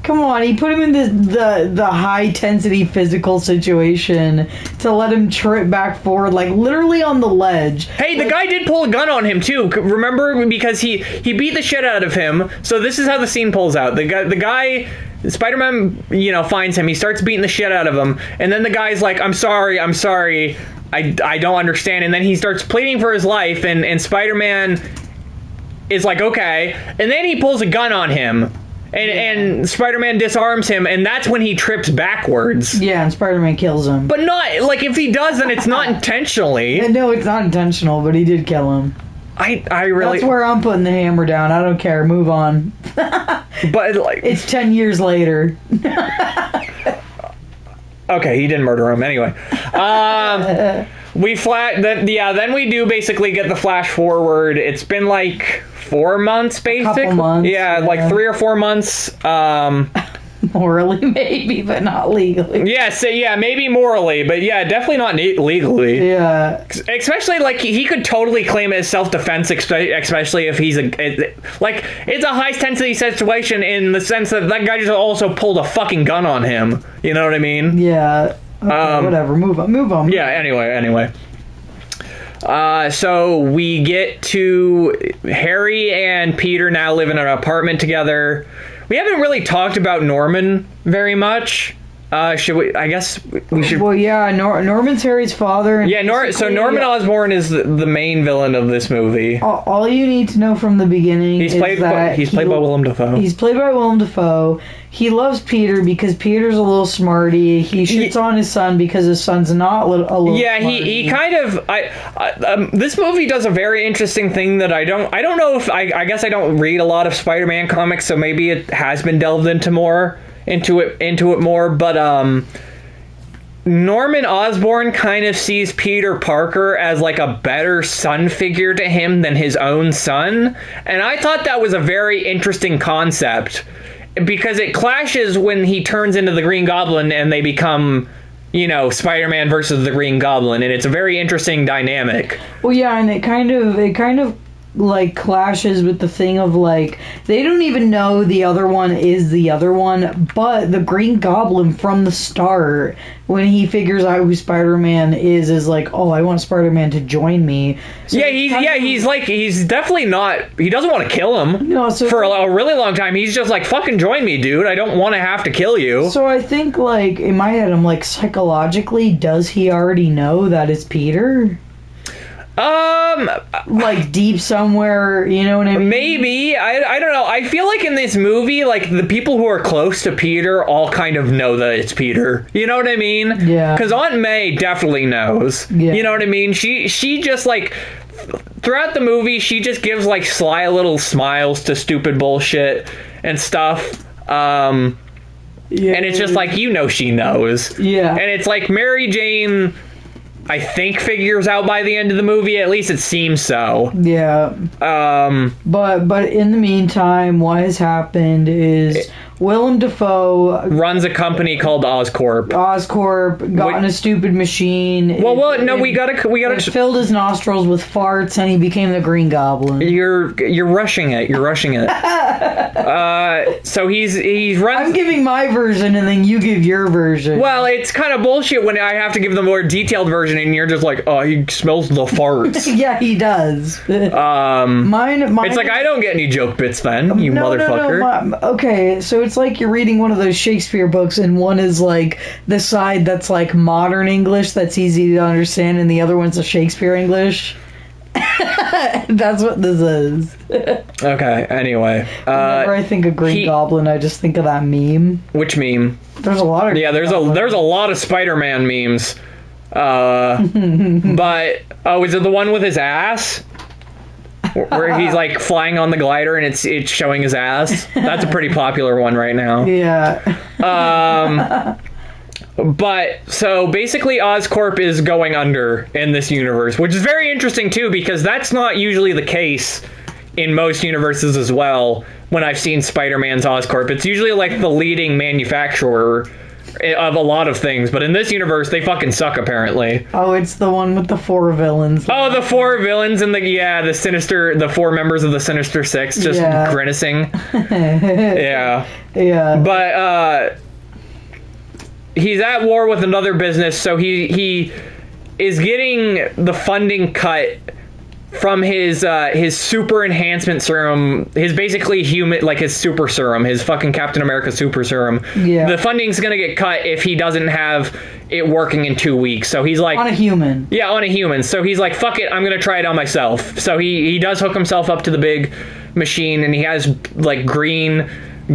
B: Come on, he put him in the high-intensity physical situation to let him trip back forward, like, literally on the ledge.
A: Hey, the guy did pull a gun on him, too. Remember? Because he beat the shit out of him. So this is how the scene pulls out. The guy... Spider-Man, finds him. He starts beating the shit out of him. And then the guy's like, I'm sorry. I don't understand. And then he starts pleading for his life. And Spider-Man is like, okay. And then he pulls a gun on him. And Spider-Man disarms him. And that's when he trips backwards.
B: Yeah, and Spider-Man kills him.
A: But not, like, if he does, then it's not intentionally.
B: No, it's not intentional, but he did kill him.
A: I really...
B: That's where I'm putting the hammer down. I don't care. Move on.
A: But, like...
B: It's 10 years later.
A: Okay, he didn't murder him. Anyway. Then we do basically get the flash forward. It's been, like, 4 months, basically.
B: A couple months.
A: Yeah, like 3 or 4 months.
B: Morally, maybe, but not legally.
A: Yeah, maybe morally, but yeah, definitely not legally.
B: Yeah.
A: Especially, like, he could totally claim it as self-defense, especially if he's it's a high-intensity situation in the sense that guy just also pulled a fucking gun on him. You know what I mean?
B: Yeah. Okay, whatever. Move on.
A: Yeah, anyway. So we get to Harry and Peter now live in an apartment together. We haven't really talked about Norman very much. Should we? I guess we should.
B: Well, yeah, Norman's Harry's father. And
A: Yeah, so Norman Osborn is the main villain of this movie.
B: All you need to know from the beginning
A: He's played by Willem Dafoe.
B: He's played by Willem Dafoe. He loves Peter because Peter's a little smarty. He shits on his son because his son's not a little
A: yeah,
B: smarty.
A: he kind of... this movie does a very interesting thing that I don't know if... I guess I don't read a lot of Spider-Man comics, so maybe it has been delved into it more, but Norman Osborn kind of sees Peter Parker as like a better son figure to him than his own son, and I thought that was a very interesting concept because it clashes when he turns into the Green Goblin and they become, you know, Spider-Man versus the Green Goblin, and it's a very interesting dynamic.
B: Well, yeah, and it kind of like clashes with the thing of like they don't even know the other one is the other one, but the Green Goblin from the start, when he figures out who Spider-Man is like, oh, I want Spider-Man to join me. So he's definitely not. He doesn't want to kill him. No, so for a really long time, he's just like, fucking join me, dude. I don't want to have to kill you. So I think like in my head, I'm like, psychologically, does he already know that it's Peter? Like deep somewhere, you know what I mean?
A: Maybe. I don't know. I feel like in this movie, like the people who are close to Peter all kind of know that it's Peter. You know what I mean?
B: Yeah.
A: Because Aunt May definitely knows. Yeah. You know what I mean? She just like throughout the movie, she just gives like sly little smiles to stupid bullshit and stuff. Yeah, and it's just like, you know, she knows.
B: Yeah.
A: And it's like Mary Jane, I think, figures out by the end of the movie. At least it seems so.
B: Yeah. But in the meantime, what has happened is Willem Dafoe
A: runs a company called Oscorp.
B: Oscorp got in a stupid machine.
A: We gotta
B: filled his nostrils with farts, and he became the Green Goblin.
A: You're rushing it. So he runs.
B: I'm giving my version, and then you give your version.
A: Well, it's kind of bullshit when I have to give the more detailed version, and you're just like, oh, he smells the farts.
B: Yeah, he does. Mine.
A: It's like, I don't get any joke bits then, you motherfucker.
B: No, okay, so it's like you're reading one of those Shakespeare books, and one is like the side that's like modern English that's easy to understand, and the other one's a Shakespeare English. That's what this is.
A: Okay, anyway.
B: Whenever I think of Green Goblin, I just think of that meme.
A: Which meme?
B: There's a lot of...
A: Yeah, there's a lot of Spider-Man memes. But, is it the one with his ass? Where he's like flying on the glider and it's showing his ass? That's a pretty popular one right now.
B: Yeah.
A: But, so basically Oscorp is going under in this universe, which is very interesting too, because that's not usually the case in most universes as well. When I've seen Spider-Man's Oscorp, it's usually like the leading manufacturer of a lot of things, but in this universe they fucking suck apparently.
B: Oh, it's the one with the 4 villains.
A: Oh, the 4 villains and the 4 members of the Sinister Six just grimacing. Yeah. But he's at war with another business, so he is getting the funding cut from his super enhancement serum, his basically human, like his super serum, his fucking Captain America super serum.
B: Yeah.
A: The funding's gonna get cut if he doesn't have it working in 2 weeks. So he's like...
B: On a human.
A: Yeah, on a human. So he's like, fuck it, I'm gonna try it on myself. So he does hook himself up to the big machine, and he has like green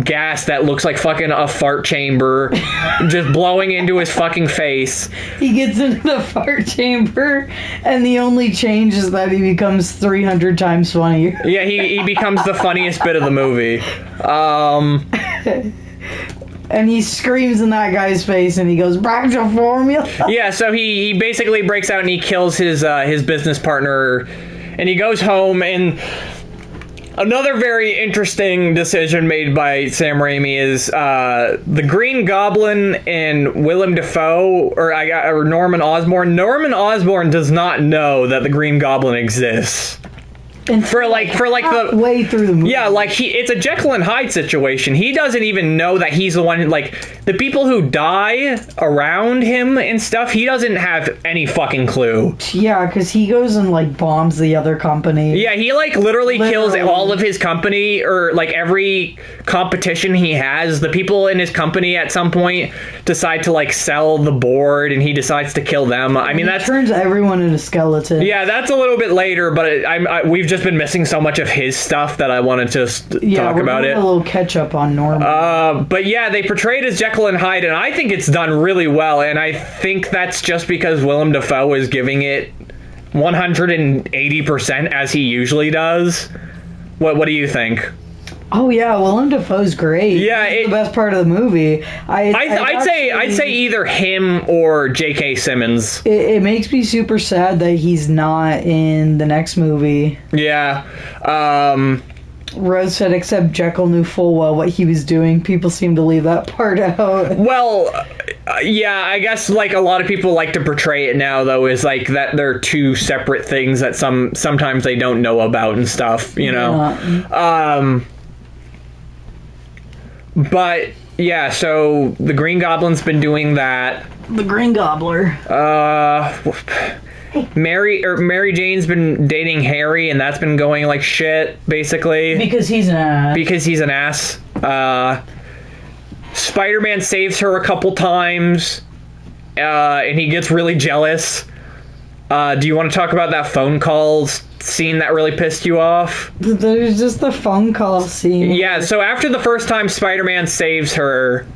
A: gas that looks like fucking a fart chamber just blowing into his fucking face.
B: He gets into the fart chamber, and the only change is that he becomes 300 times funnier.
A: Yeah, he becomes the funniest bit of the movie.
B: And he screams in that guy's face, and he goes, back to formula.
A: Yeah, so he basically breaks out and he kills his business partner, and he goes home. And another very interesting decision made by Sam Raimi is the Green Goblin and Willem Dafoe, or Norman Osborn. Norman Osborn does not know that the Green Goblin exists.
B: And
A: for the
B: way through the movie.
A: Yeah, like it's a Jekyll and Hyde situation. He doesn't even know that he's the one. Like the people who die around him and stuff, he doesn't have any fucking clue.
B: Yeah, because he goes and like bombs the other company.
A: Yeah, he like literally kills all of his company, or like every competition he has. The people in his company at some point decide to like sell the board, and he decides to kill them. I mean, that
B: turns everyone into skeletons.
A: Yeah, that's a little bit later, but we've just been missing so much of his stuff that I wanted to talk about it.
B: A little catch up on Norman.
A: But yeah, they portrayed as Jekyll and Hyde, and I think it's done really well. And I think that's just because Willem Dafoe is giving it 180% as he usually does. What do you think?
B: Oh yeah, Willem Dafoe's great.
A: Yeah,
B: He's the best part of the movie.
A: I'd say either him or J.K. Simmons.
B: It makes me super sad that he's not in the next movie.
A: Yeah.
B: Rose said, except Jekyll knew full well what he was doing. People seem to leave that part out.
A: Well, yeah, I guess like a lot of people like to portray it now, though, is like that they're two separate things that sometimes they don't know about and stuff, you know. Yeah. But yeah, so the Green Goblin's been doing that.
B: The Green Gobbler.
A: Mary Jane's been dating Harry, and that's been going like shit, basically.
B: Because he's an
A: ass. Spider-Man saves her a couple times, and he gets really jealous. Do you want to talk about that phone call scene that really pissed you off?
B: There's just the phone call scene.
A: Yeah, so after the first time Spider-Man saves her,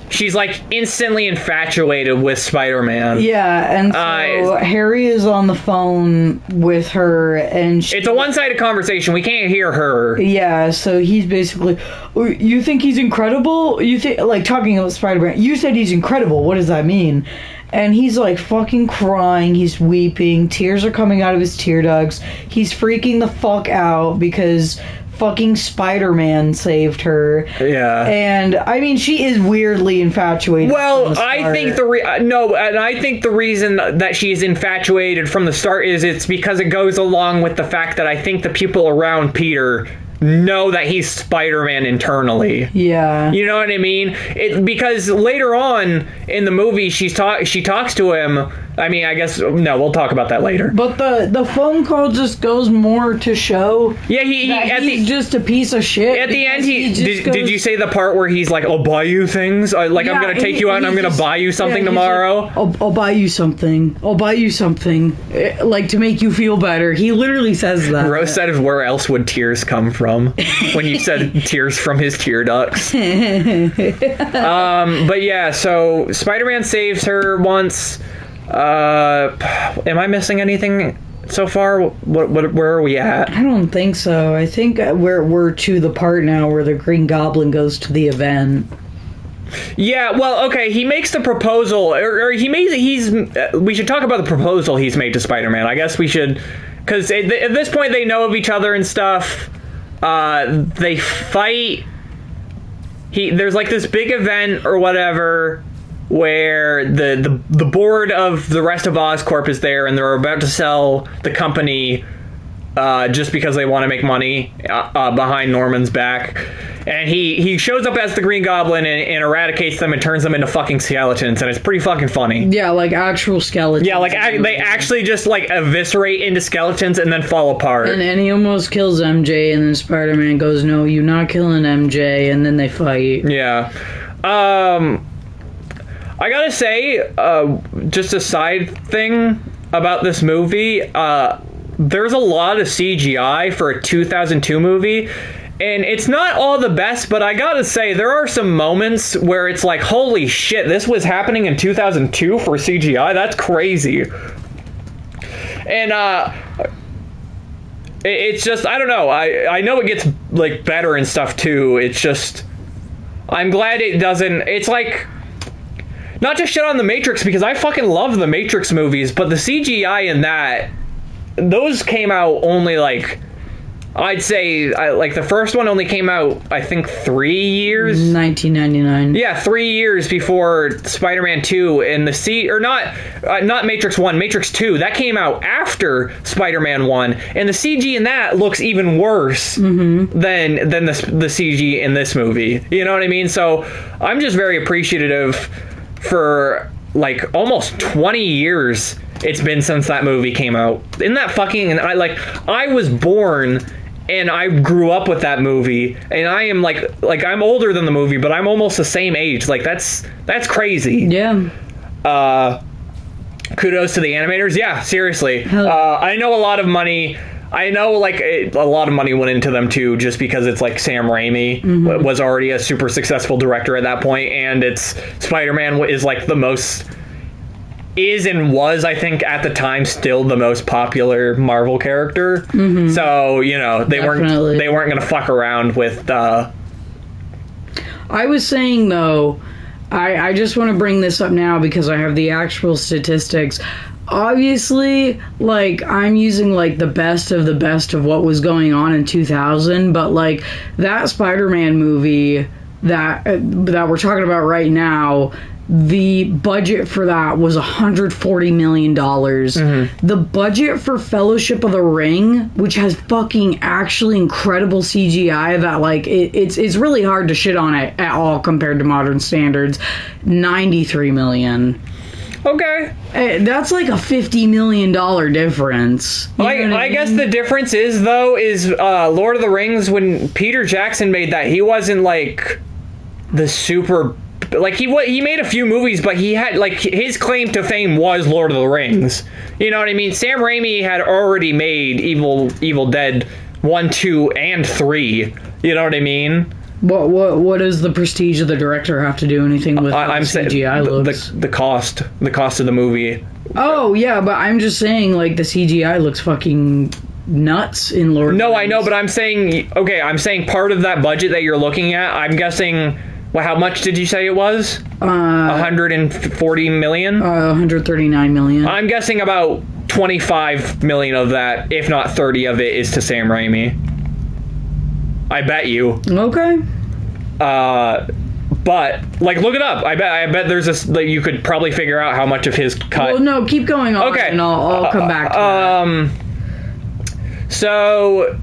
A: she's like instantly infatuated with Spider-Man.
B: Yeah, and so Harry is on the phone with her, and
A: it's a one-sided conversation. We can't hear her.
B: Yeah, so he's basically, you think he's incredible? You think, like, talking about Spider-Man, you said he's incredible. What does that mean? And he's like fucking crying, he's weeping, tears are coming out of his tear ducts. He's freaking the fuck out because fucking Spider-Man saved her. Yeah. And I mean, she is weirdly infatuated.
A: Well, I think the reason that she's infatuated from the start is it's because it goes along with the fact that I think the people around Peter know that he's Spider-Man internally. Yeah. You know what I mean? Because later on in the movie, she talks to him. I mean, I guess, no, we'll talk about that later.
B: But the phone call just goes more to show he's just a piece of shit.
A: At the end, did you say the part where he's like, I'll buy you things? I'm going to take you out and I'm going to buy you something tomorrow?
B: Like, I'll buy you something. I'll buy you something. Like, to make you feel better. He literally says that.
A: Rose said, where else would tears come from? When you said tears from his tear ducts. But yeah, so Spider-Man saves her once. Am I missing anything so far? Where are we at?
B: I don't think so. I think we're to the part now where the Green Goblin goes to the event.
A: Yeah, well, okay, he makes the proposal, we should talk about the proposal he's made to Spider-Man. I guess we should, because at this point they know of each other and stuff. They fight. There's like this big event or whatever where the board of the rest of Oscorp is there, and they're about to sell the company just because they want to make money behind Norman's back. And he shows up as the Green Goblin and eradicates them and turns them into fucking skeletons, and it's pretty fucking funny.
B: Yeah, like actual skeletons.
A: Yeah, like they actually just like eviscerate into skeletons and then fall apart.
B: And he almost kills MJ, and then Spider-Man goes, "No, you're not killing MJ," and then they fight.
A: Yeah. I gotta say, just a side thing about this movie, there's a lot of CGI for a 2002 movie, and it's not all the best, but I gotta say, there are some moments where it's like, holy shit, this was happening in 2002 for CGI? That's crazy. And, it's just, I don't know, I know it gets, like, better and stuff, too. It's just, I'm glad it doesn't, it's like, not just shit on The Matrix, because I fucking love the Matrix movies, but the CGI in that, those came out only like I'd say like the first one only came out, I think, 3 years.
B: 1999.
A: Yeah, 3 years before Spider-Man 2 and not Matrix 1, Matrix 2. That came out after Spider-Man 1, and the CG in that looks even worse than the CG in this movie. You know what I mean? So I'm just very appreciative for like almost 20 years it's been since that movie came out. Isn't that fucking... And I was born and I grew up with that movie, and I am like I'm older than the movie, but I'm almost the same age. Like that's crazy.
B: Yeah.
A: Kudos to the animators. Yeah, seriously. I know a lot of money. I know like a lot of money went into them too, just because it's like Sam Raimi was already a super successful director at that point, and it's Spider-Man is like the most... is and was, I think, at the time still the most popular Marvel character. So, you know, they weren't going to fuck around with
B: I was saying, though, I just want to bring this up now because I have the actual statistics. Obviously, like, I'm using, like, the best of what was going on in 2000, but, like, that Spider-Man movie that we're talking about right now... The budget for that was $140 million. The budget for Fellowship of the Ring, which has fucking actually incredible CGI that, like, it's really hard to shit on it at all compared to modern standards, $93 million.
A: Okay.
B: That's like a $50 million difference.
A: I guess the difference is, though, Lord of the Rings, when Peter Jackson made that, he wasn't, like, the super... Like, he made a few movies, but he had, like, his claim to fame was Lord of the Rings. You know what I mean? Sam Raimi had already made Evil Dead 1, 2, and 3. You know what I mean?
B: What does the prestige of the director have to do anything with
A: I'm
B: CGI looks?
A: The cost of the movie.
B: Oh, yeah, but I'm just saying, like, the CGI looks fucking... nuts in Lord of the Rings.
A: I know, but I'm saying part of that budget that you're looking at, I'm guessing... Well, how much did you say it was? 140 million?
B: 139 million.
A: I'm guessing about 25 million of that, if not 30 of it, is to Sam Raimi. I bet you.
B: Okay.
A: But, like, look it up. I bet there's this... Like, you could probably figure out how much of his cut...
B: Well, no, keep going on,
A: okay.
B: And I'll come back to that.
A: So...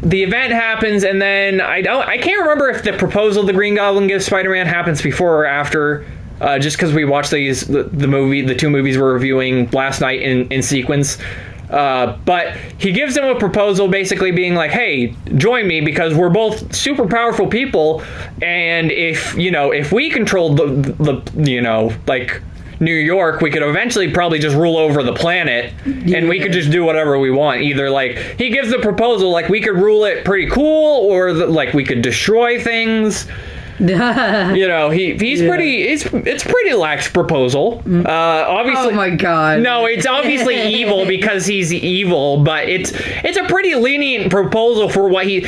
A: The event happens, and then I can't remember if the proposal the Green Goblin gives Spider-Man happens before or after. Just because we watched the two movies we're reviewing last night in sequence. But he gives him a proposal, basically being like, "Hey, join me because we're both super powerful people, and if we controlled the like." New York, we could eventually probably just rule over the planet, and we could just do whatever we want. Either, like, he gives the proposal, like, we could rule it pretty cool, or like we could destroy things. He's pretty. It's pretty lax proposal. Obviously,
B: oh my god.
A: No, it's obviously evil because he's evil, but it's a pretty lenient proposal for what he.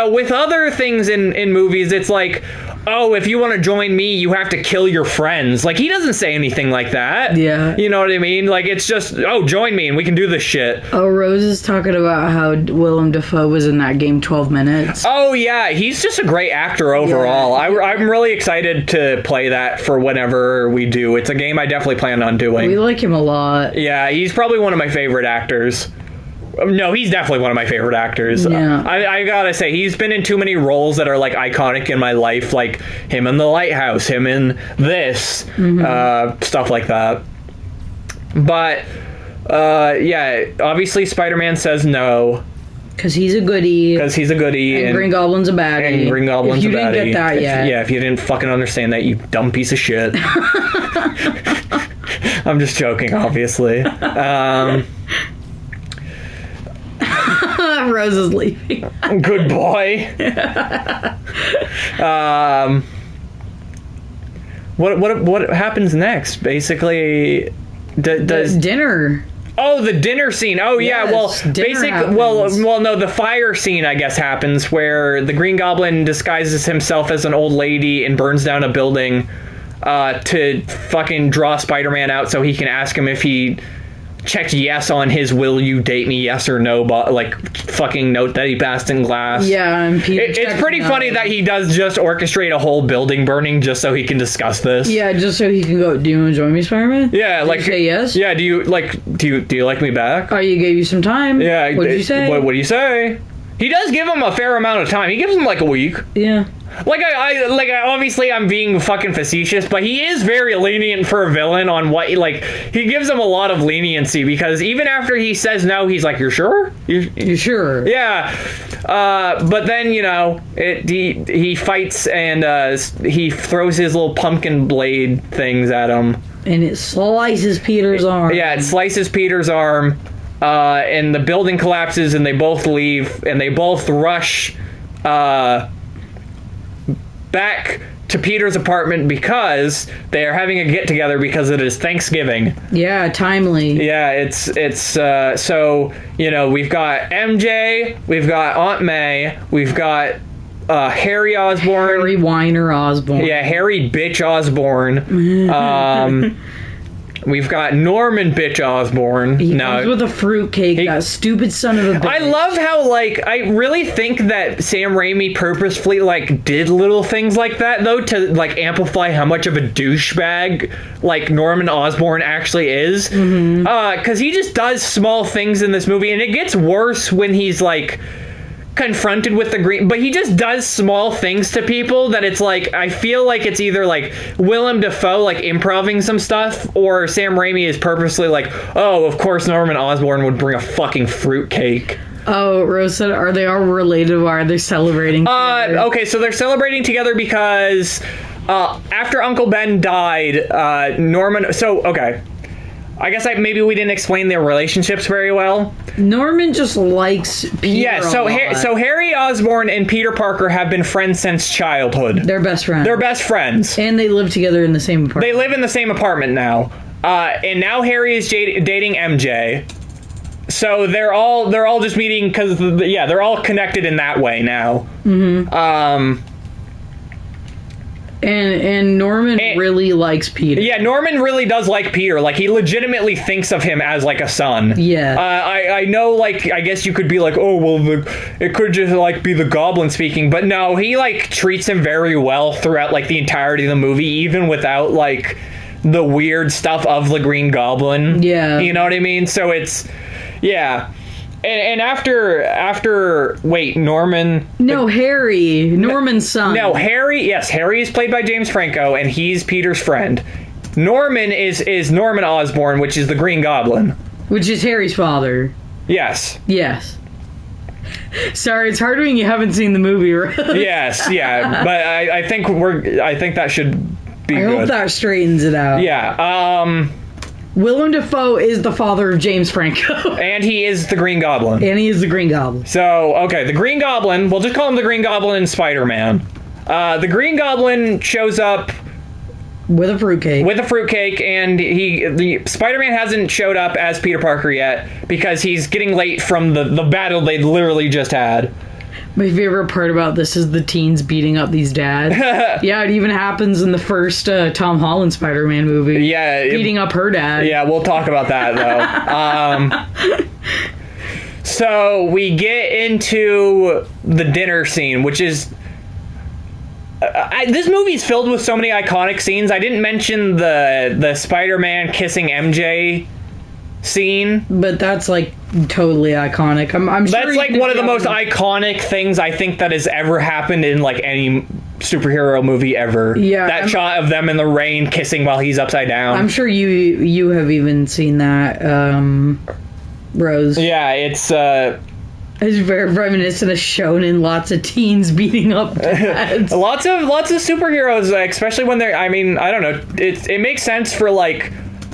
A: With other things in movies, it's like, oh, if you want to join me, you have to kill your friends. Like, he doesn't say anything like that.
B: Yeah.
A: You know what I mean? Like, it's just, oh, join me and we can do this shit.
B: Oh, Rose is talking about how Willem Dafoe was in that game 12 Minutes.
A: Oh, yeah. He's just a great actor overall. Yeah. I'm really excited to play that for whenever we do. It's a game I definitely plan on doing.
B: We like him a lot.
A: Yeah, he's probably one of my favorite actors. No, he's definitely one of my favorite actors.
B: Yeah.
A: I gotta say, he's been in too many roles that are, like, iconic in my life, like him in The Lighthouse, him in this, stuff like that. But, yeah, obviously Spider-Man says no.
B: Because he's a goodie. And Green Goblin's a baddie.
A: And Green Goblin's a baddie.
B: If you didn't get that yet.
A: Yeah, if you didn't fucking understand that, you dumb piece of shit. I'm just joking, obviously.
B: Rose is leaving.
A: Good boy. What happens next? Basically, does
B: dinner?
A: Oh, the dinner scene. Oh, yes, yeah. Well, basically, well, no. The fire scene, I guess, happens where the Green Goblin disguises himself as an old lady and burns down a building to fucking draw Spider-Man out so he can ask him if he checked yes on his "Will you date me?" yes or no, but like fucking note that he passed in class.
B: Yeah, and Peter.
A: It's pretty funny that he does just orchestrate a whole building burning just so he can discuss this.
B: Yeah, just so he can go. Do you want to join me, Spider-Man?
A: Yeah,
B: Did
A: like
B: you say yes.
A: Yeah, do you like me back?
B: Oh, you gave you some time.
A: Yeah.
B: What did you say?
A: What do you say? He does give him a fair amount of time. He gives him like a week.
B: Yeah.
A: Like obviously I'm being fucking facetious, but he is very lenient for a villain on what he gives him a lot of leniency because even after he says no, he's like, "You're sure?
B: You sure?"
A: Yeah. But then he fights and he throws his little pumpkin blade things at him,
B: and it slices Peter's arm.
A: Yeah, it slices Peter's arm, and the building collapses, and they both leave, and they both rush back to Peter's apartment because they are having a get-together because it is Thanksgiving.
B: Yeah, timely.
A: Yeah, it's so, we've got MJ, we've got Aunt May, we've got Harry Osborne.
B: Harry Weiner Osborne.
A: Yeah, Harry Bitch Osborne. We've got Norman Bitch Osborne.
B: He comes with a fruitcake, that stupid son of a bitch.
A: I love how, I really think that Sam Raimi purposefully, did little things like that, though, to, amplify how much of a douchebag, Norman Osborn actually is.
B: Mm-hmm.
A: 'Cause he just does small things in this movie, and it gets worse when he's, confronted with the green, but he just does small things to people that it's I feel like it's either Willem Dafoe improving some stuff, or Sam Raimi is purposely oh, of course Norman Osborn would bring a fucking fruitcake.
B: Oh, Rose said, are they all related? Why are they celebrating together?
A: Okay, so they're celebrating together because after Uncle Ben died, Norman, I guess maybe we didn't explain their relationships very well.
B: Norman just likes Peter.
A: Yeah, so Harry Osborn and Peter Parker have been friends since childhood.
B: They're best friends.
A: They're best friends.
B: And they live together in the same apartment.
A: They live in the same apartment now. And now Harry is dating MJ. So they're all just meeting because they're all connected in that way now. Mm-hmm.
B: And Norman really likes Peter.
A: Yeah, Norman really does like Peter. He legitimately thinks of him as a son.
B: Yeah.
A: I know, I guess you could be oh, well, it could just be the Goblin speaking, but no, he treats him very well throughout the entirety of the movie, even without the weird stuff of the Green Goblin.
B: Yeah.
A: You know what I mean? So it's, yeah. And after Norman...
B: No, Harry. Norman's son.
A: No, Harry... Yes, Harry is played by James Franco, and he's Peter's friend. Norman is Norman Osborn, which is the Green Goblin.
B: Which is Harry's father.
A: Yes.
B: Yes. Sorry, it's hard when you haven't seen the movie, right?
A: Yes, yeah. But I think that should be good.
B: I hope that straightens it out.
A: Yeah,
B: Willem Dafoe is the father of James Franco.
A: And he is the Green Goblin.
B: So,
A: okay, the Green Goblin, we'll just call him the Green Goblin and Spider-Man. The Green Goblin shows up...
B: With a fruitcake.
A: And the Spider-Man hasn't showed up as Peter Parker yet, because he's getting late from the battle they literally just had.
B: My favorite part about this is the teens beating up these dads. Yeah, it even happens in the first Tom Holland Spider-Man movie.
A: Yeah.
B: Beating up her dad.
A: Yeah, we'll talk about that, though. So we get into the dinner scene, which is... this movie's filled with so many iconic scenes. I didn't mention the Spider-Man kissing MJ scene,
B: but that's totally iconic. I'm sure
A: that's one of the most iconic things I think that has ever happened in any superhero movie ever.
B: Yeah,
A: that shot of them in the rain kissing while he's upside down.
B: I'm sure you have even seen that, Rose.
A: Yeah, it's
B: very reminiscent of Shonen. Lots of teens beating up dads.
A: lots of superheroes, especially when they're. I mean, I don't know. It makes sense for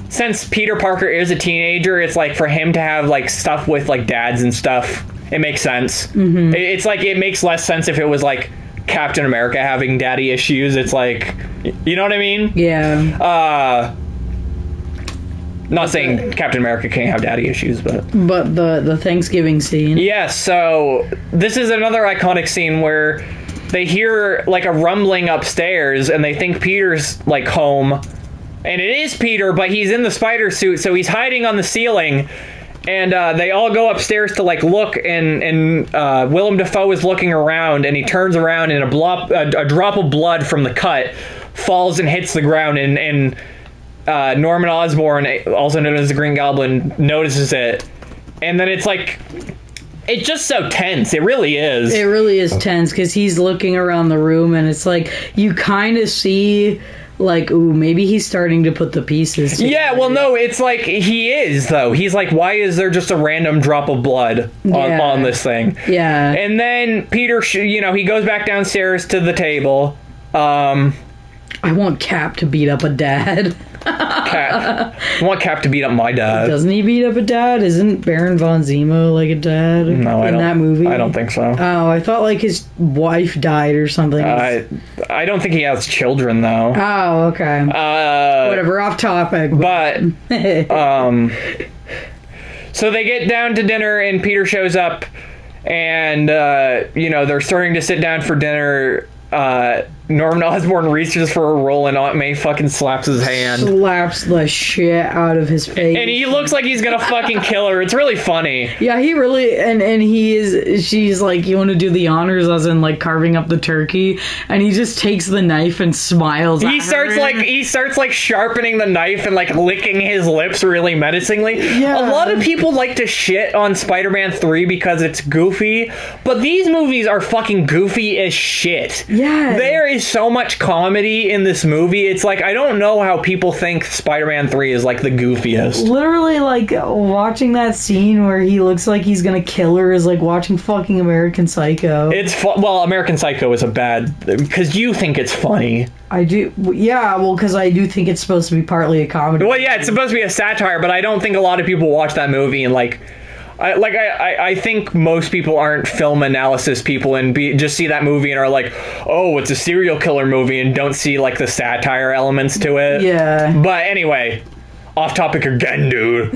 A: since Peter Parker is a teenager, it's for him to have stuff with dads and stuff. It makes sense. Mm-hmm. It's it makes less sense if it was Captain America having daddy issues. It's you know what I mean?
B: Yeah.
A: Not saying Captain America can't have daddy issues, but
B: the Thanksgiving scene.
A: Yes. So this is another iconic scene where they hear a rumbling upstairs and they think Peter's home. And it is Peter, but he's in the spider suit, so he's hiding on the ceiling. And they all go upstairs to like look, and Willem Dafoe is looking around, and he turns around, and a drop of blood from the cut falls and hits the ground, and Norman Osborn, also known as the Green Goblin, notices it. And then it's like, it's just so tense. It really is. It
B: really is tense, because he's looking around the room, and it's like, you kind of see... like, ooh, maybe he's starting to put the pieces together.
A: Yeah, well, no, it's like, he is, though. He's like, why is there just a random drop of blood on this thing?
B: Yeah.
A: And then Peter, he goes back downstairs to the table.
B: I want Cap to beat up a dad.
A: Cap. I want Cap to beat up my dad.
B: Doesn't he beat up a dad? Isn't Baron von Zemo like a dad in that movie?
A: I don't think so.
B: Oh, I thought like his wife died or something.
A: I don't think he has children though.
B: Oh, okay. Whatever, off topic.
A: But so they get down to dinner and Peter shows up, and they're starting to sit down for dinner. Norman Osborn reaches for a roll, and Aunt May fucking slaps his hand.
B: Slaps the shit out of his face.
A: And he looks like he's gonna fucking kill her. It's really funny.
B: Yeah, he really... And she's like, you want to do the honors, as in, like, carving up the turkey? And he just takes the knife and smiles
A: He starts sharpening the knife and, like, licking his lips really menacingly.
B: Yeah.
A: A lot of people like to shit on Spider-Man 3 because it's goofy, but these movies are fucking goofy as shit.
B: Yeah.
A: There is so much comedy in this movie. It's like, I don't know how people think Spider-Man 3 is like the goofiest.
B: Literally, like, watching that scene where he looks like he's gonna kill her is like watching fucking American Psycho.
A: American Psycho is a bad, because you think it's funny.
B: I do, yeah, well, because I do think it's supposed to be partly a comedy.
A: Well, yeah, it's supposed to be a satire, but I don't think a lot of people watch that movie and like... I think most people aren't film analysis people and just see that movie and are like, oh, it's a serial killer movie, and don't see like the satire elements to it.
B: Yeah.
A: But anyway, off topic again, dude.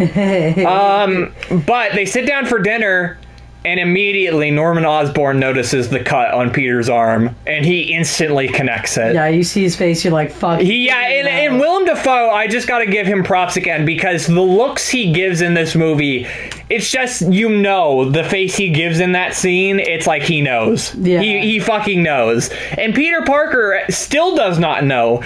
A: But they sit down for dinner, and immediately Norman Osborn notices the cut on Peter's arm, and he instantly connects it.
B: Yeah, you see his face, you're like, fuck.
A: And Willem Dafoe, I just gotta give him props again, because the looks he gives in this movie, it's just, the face he gives in that scene, it's like he knows.
B: Yeah.
A: He fucking knows. And Peter Parker still does not know,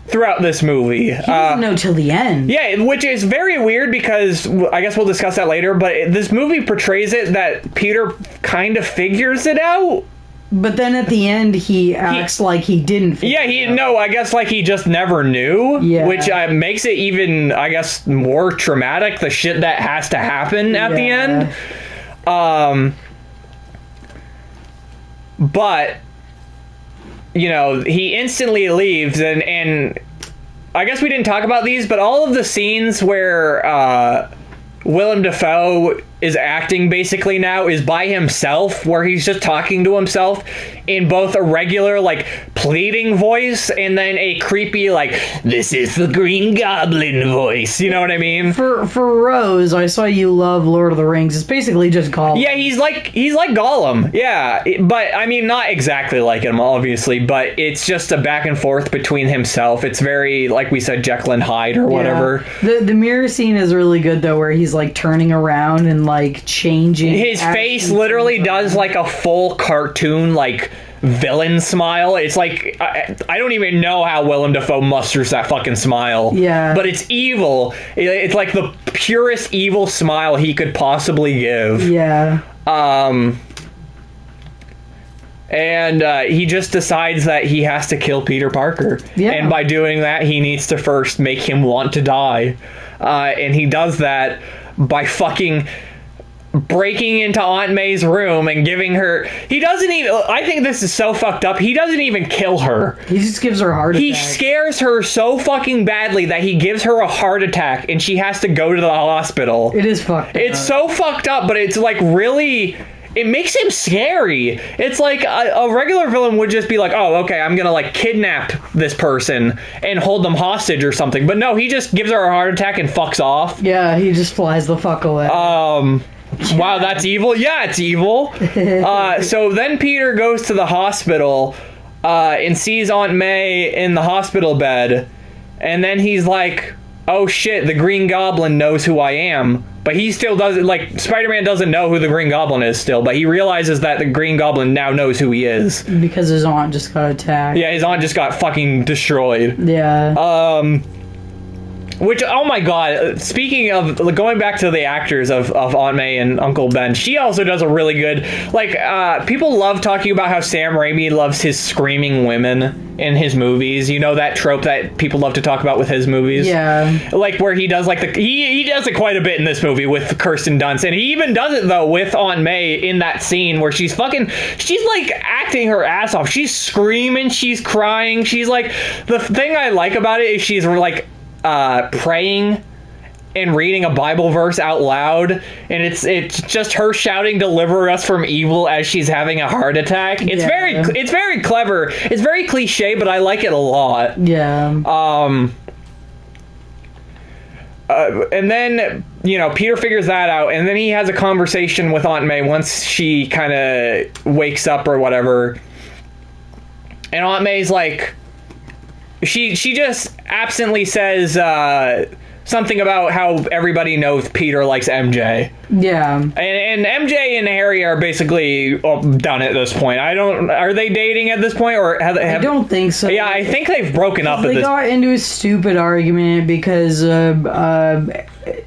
A: throughout this movie.
B: He doesn't know till the end.
A: Yeah, which is very weird, because I guess we'll discuss that later, but this movie portrays it that Peter kind of figures it out.
B: But then at the end, he acts like he didn't figure it out.
A: I guess like he just never knew, which makes it even, I guess, more traumatic, the shit that has to happen at the end. But... he instantly leaves, and I guess we didn't talk about these, but all of the scenes where Willem Dafoe is acting basically now is by himself, where he's just talking to himself in both a regular, like, pleading voice and then a creepy, like, this is the Green Goblin voice. You know what I mean?
B: For Rose, I saw you love Lord of the Rings. It's basically just Gollum.
A: Yeah, he's like Gollum. Yeah, but I mean, not exactly like him, obviously, but it's just a back and forth between himself. It's very, like we said, Jekyll and Hyde or whatever.
B: The mirror scene is really good, though, where he's, like, turning around and, like, changing.
A: His face literally does, like, a full cartoon, like, villain smile. It's like, I don't even know how Willem Dafoe musters that fucking smile.
B: Yeah.
A: But it's evil. It's like the purest evil smile he could possibly give.
B: Yeah.
A: And he just decides that he has to kill Peter Parker.
B: Yeah.
A: And by doing that, he needs to first make him want to die. And he does that by fucking breaking into Aunt May's room and giving her... I think this is so fucked up. He doesn't even kill her.
B: He just gives her a heart attack.
A: He scares her so fucking badly that he gives her a heart attack and she has to go to the hospital.
B: It is fucked up.
A: It's so fucked up, but it's like really... It makes him scary. It's like a regular villain would just be like, oh, okay, I'm gonna like kidnap this person and hold them hostage or something. But no, he just gives her a heart attack and fucks off.
B: Yeah, he just flies the fuck away.
A: Wow, that's evil? Yeah, it's evil. So then Peter goes to the hospital and sees Aunt May in the hospital bed. And then he's like, oh shit, the Green Goblin knows who I am. But he still doesn't, like, Spider-Man doesn't know who the Green Goblin is still, but he realizes that the Green Goblin now knows who he is.
B: Because his aunt just got attacked.
A: Yeah, his aunt just got fucking destroyed.
B: Yeah.
A: Which, oh my god, speaking of, going back to the actors of Aunt May and Uncle Ben, she also does a really good, like, people love talking about how Sam Raimi loves his screaming women in his movies. You know that trope that people love to talk about with his movies?
B: Yeah.
A: Like, where he does, like, he does it quite a bit in this movie with Kirsten Dunst, and he even does it, though, with Aunt May in that scene where she's, like, acting her ass off. She's screaming, she's crying, she's, like, the thing I like about it is she's, like, praying and reading a Bible verse out loud, and it's just her shouting "Deliver us from evil" as she's having a heart attack. It's very clever. It's very cliche, but I like it a lot.
B: Yeah.
A: And then, you know, Peter figures that out, and then he has a conversation with Aunt May once she kind of wakes up or whatever. And Aunt May's like, she just absently says something about how everybody knows Peter likes MJ. Yeah. And MJ and Harry are basically done at this point. Are they dating at this point, or
B: I don't think so.
A: Yeah, I think they've broken up.
B: They got into a stupid argument because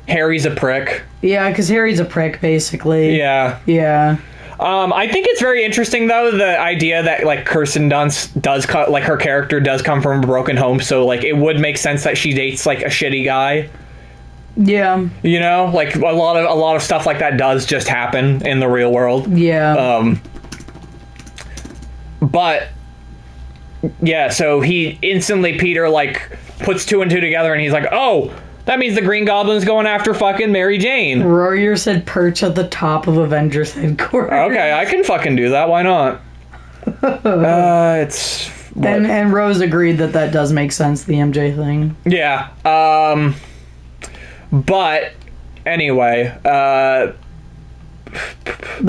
A: Harry's a prick.
B: Yeah, because Harry's a prick, basically.
A: Yeah.
B: Yeah.
A: I think it's very interesting, though, the idea that, like, Kirsten Dunst does, like, her character does come from a broken home, so, like, it would make sense that she dates, like, a shitty guy. Yeah. You know? Like, a lot of stuff like that does just happen in the real world. Yeah. But, yeah, so Peter, like, puts two and two together, and he's like, oh, that means the Green Goblin's going after fucking Mary Jane.
B: Royer said perch at the top of Avengers headquarters.
A: Okay, I can fucking do that. Why not? It's... What?
B: And Rose agreed that does make sense, the MJ thing.
A: Yeah. But, anyway,
B: the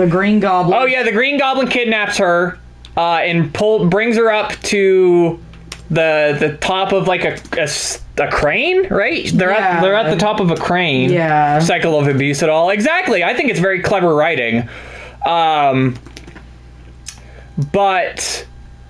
B: Green Goblin...
A: Oh, yeah, the Green Goblin kidnaps her, and brings her up to the top of, like, a crane, right? They're at the top of a crane. Yeah. Cycle of abuse at all. Exactly. I think it's very clever writing. But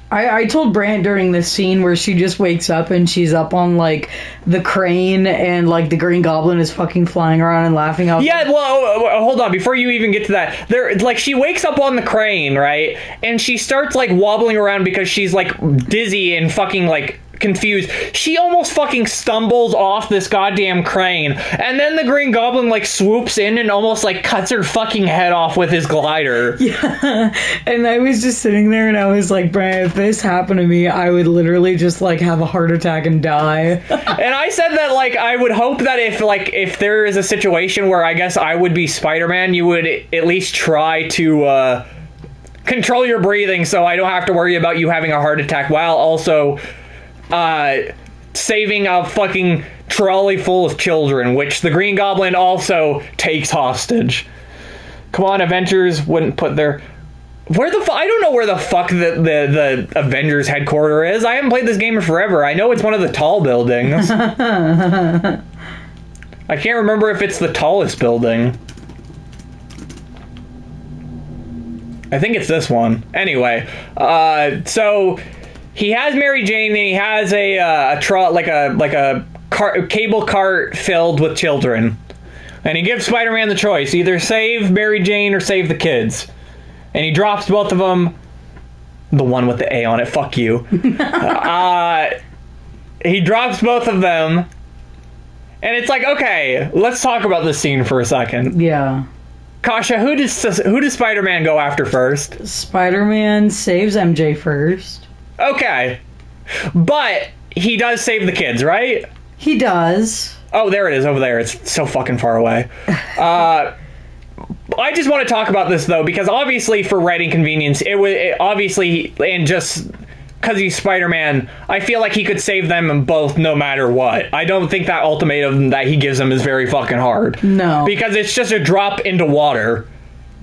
B: I told Brant during this scene where she just wakes up and she's up on, like, the crane and, like, the Green Goblin is fucking flying around and laughing out.
A: Yeah, well, hold on. Before you even get to that, like, she wakes up on the crane, right? And she starts, like, wobbling around because she's, like, dizzy and fucking, like, confused. She almost fucking stumbles off this goddamn crane, and then the Green Goblin, like, swoops in and almost, like, cuts her fucking head off with his glider.
B: Yeah, and I was just sitting there and I was like, Brian, if this happened to me, I would literally just, like, have a heart attack and die.
A: And I said that, like, I would hope that if there is a situation where I guess I would be Spider-Man, you would at least try to control your breathing so I don't have to worry about you having a heart attack, while also saving a fucking trolley full of children, which the Green Goblin also takes hostage. Come on, Avengers wouldn't put their... I don't know where the fuck the Avengers headquarter is. I haven't played this game in forever. I know it's one of the tall buildings. I can't remember if it's the tallest building. I think it's this one. Anyway, so... He has Mary Jane, and he has a cable cart filled with children. And he gives Spider-Man the choice, either save Mary Jane or save the kids. And he drops both of them. The one with the A on it, fuck you. He drops both of them. And it's like, okay, let's talk about this scene for a second. Yeah. Kasha, who does Spider-Man go after first?
B: Spider-Man saves MJ first.
A: Okay. But he does save the kids, right?
B: He does.
A: Oh, there it is over there. It's so fucking far away. I just want to talk about this, though, because obviously for writing convenience, obviously, and just because he's Spider-Man, I feel like he could save them both no matter what. I don't think that ultimatum that he gives them is very fucking hard. No. Because it's just a drop into water.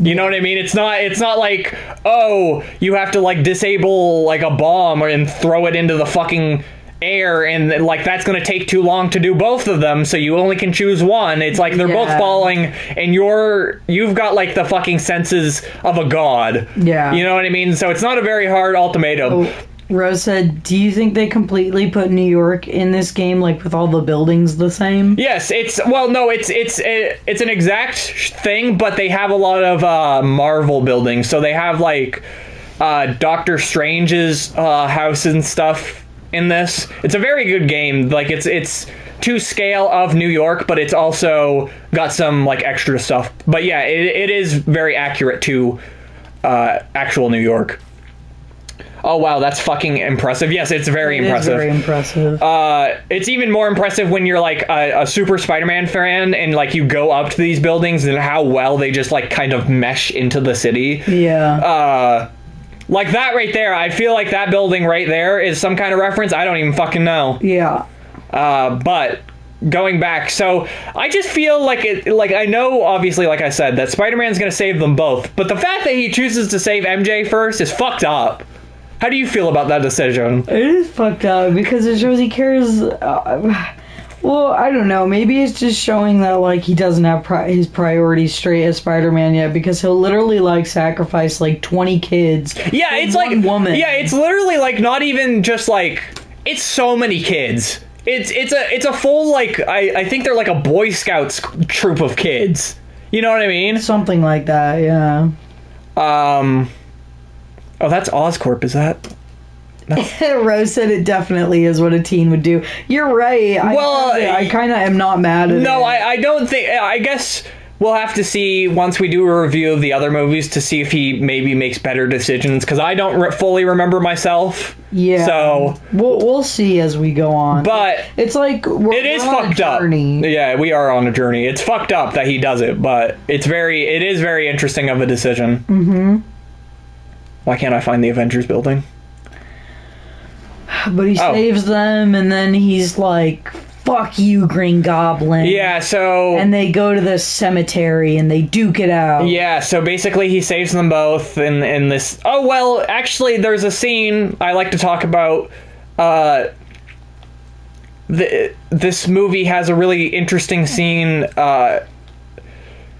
A: You know what I mean? It's not like, oh, you have to, like, disable, like, a bomb and throw it into the fucking air, and like that's going to take too long to do both of them, so you only can choose one. It's like they're both falling, and you've got like the fucking senses of a god.
B: Yeah.
A: You know what I mean? So it's not a very hard ultimatum.
B: Oh, Rose said, do you think they completely put New York in this game, like with all the buildings the same?
A: Yes, it's an exact thing, but they have a lot of Marvel buildings. So they have like Doctor Strange's house and stuff in this. It's a very good game. Like it's to scale of New York, but it's also got some like extra stuff. But yeah, it is very accurate to actual New York. Oh wow, that's fucking impressive. Yes, it's very impressive.
B: It's very impressive.
A: It's even more impressive when you're like a super Spider-Man fan and like you go up to these buildings and how well they just like kind of mesh into the city.
B: Yeah.
A: Like that right there, I feel like that building right there is some kind of reference. I don't even fucking know.
B: Yeah.
A: But going back, so I just feel like I know, obviously, like I said, that Spider-Man's gonna save them both, but the fact that he chooses to save MJ first is fucked up. How do you feel about that decision?
B: It is fucked up because it shows he cares. Well, I don't know. Maybe it's just showing that like he doesn't have his priorities straight as Spider-Man yet, because he'll literally like sacrifice like 20 kids.
A: Yeah, it's
B: one
A: like
B: woman.
A: Yeah, it's literally like not even just like it's so many kids. It's a full like I think they're like a Boy Scouts troop of kids. You know what I mean?
B: Something like that. Yeah.
A: Oh, that's Oscorp, is that?
B: Rose said it definitely is what a teen would do. You're right. I kind of am not mad at it.
A: No, I don't think... I guess we'll have to see once we do a review of the other movies to see if he maybe makes better decisions, because I don't fully remember myself.
B: Yeah.
A: So...
B: We'll see as we go on.
A: But...
B: It's like...
A: It is fucked up. Yeah, we are on a journey. It's fucked up that he does it, but it is very interesting of a decision.
B: Mm-hmm.
A: Why can't I find the Avengers building?
B: But he saves them, and then he's like, fuck you, Green Goblin.
A: Yeah, so...
B: And they go to the cemetery, and they duke it out.
A: Yeah, so basically he saves them both in this... Oh, well, actually, there's a scene I like to talk about. This movie has a really interesting scene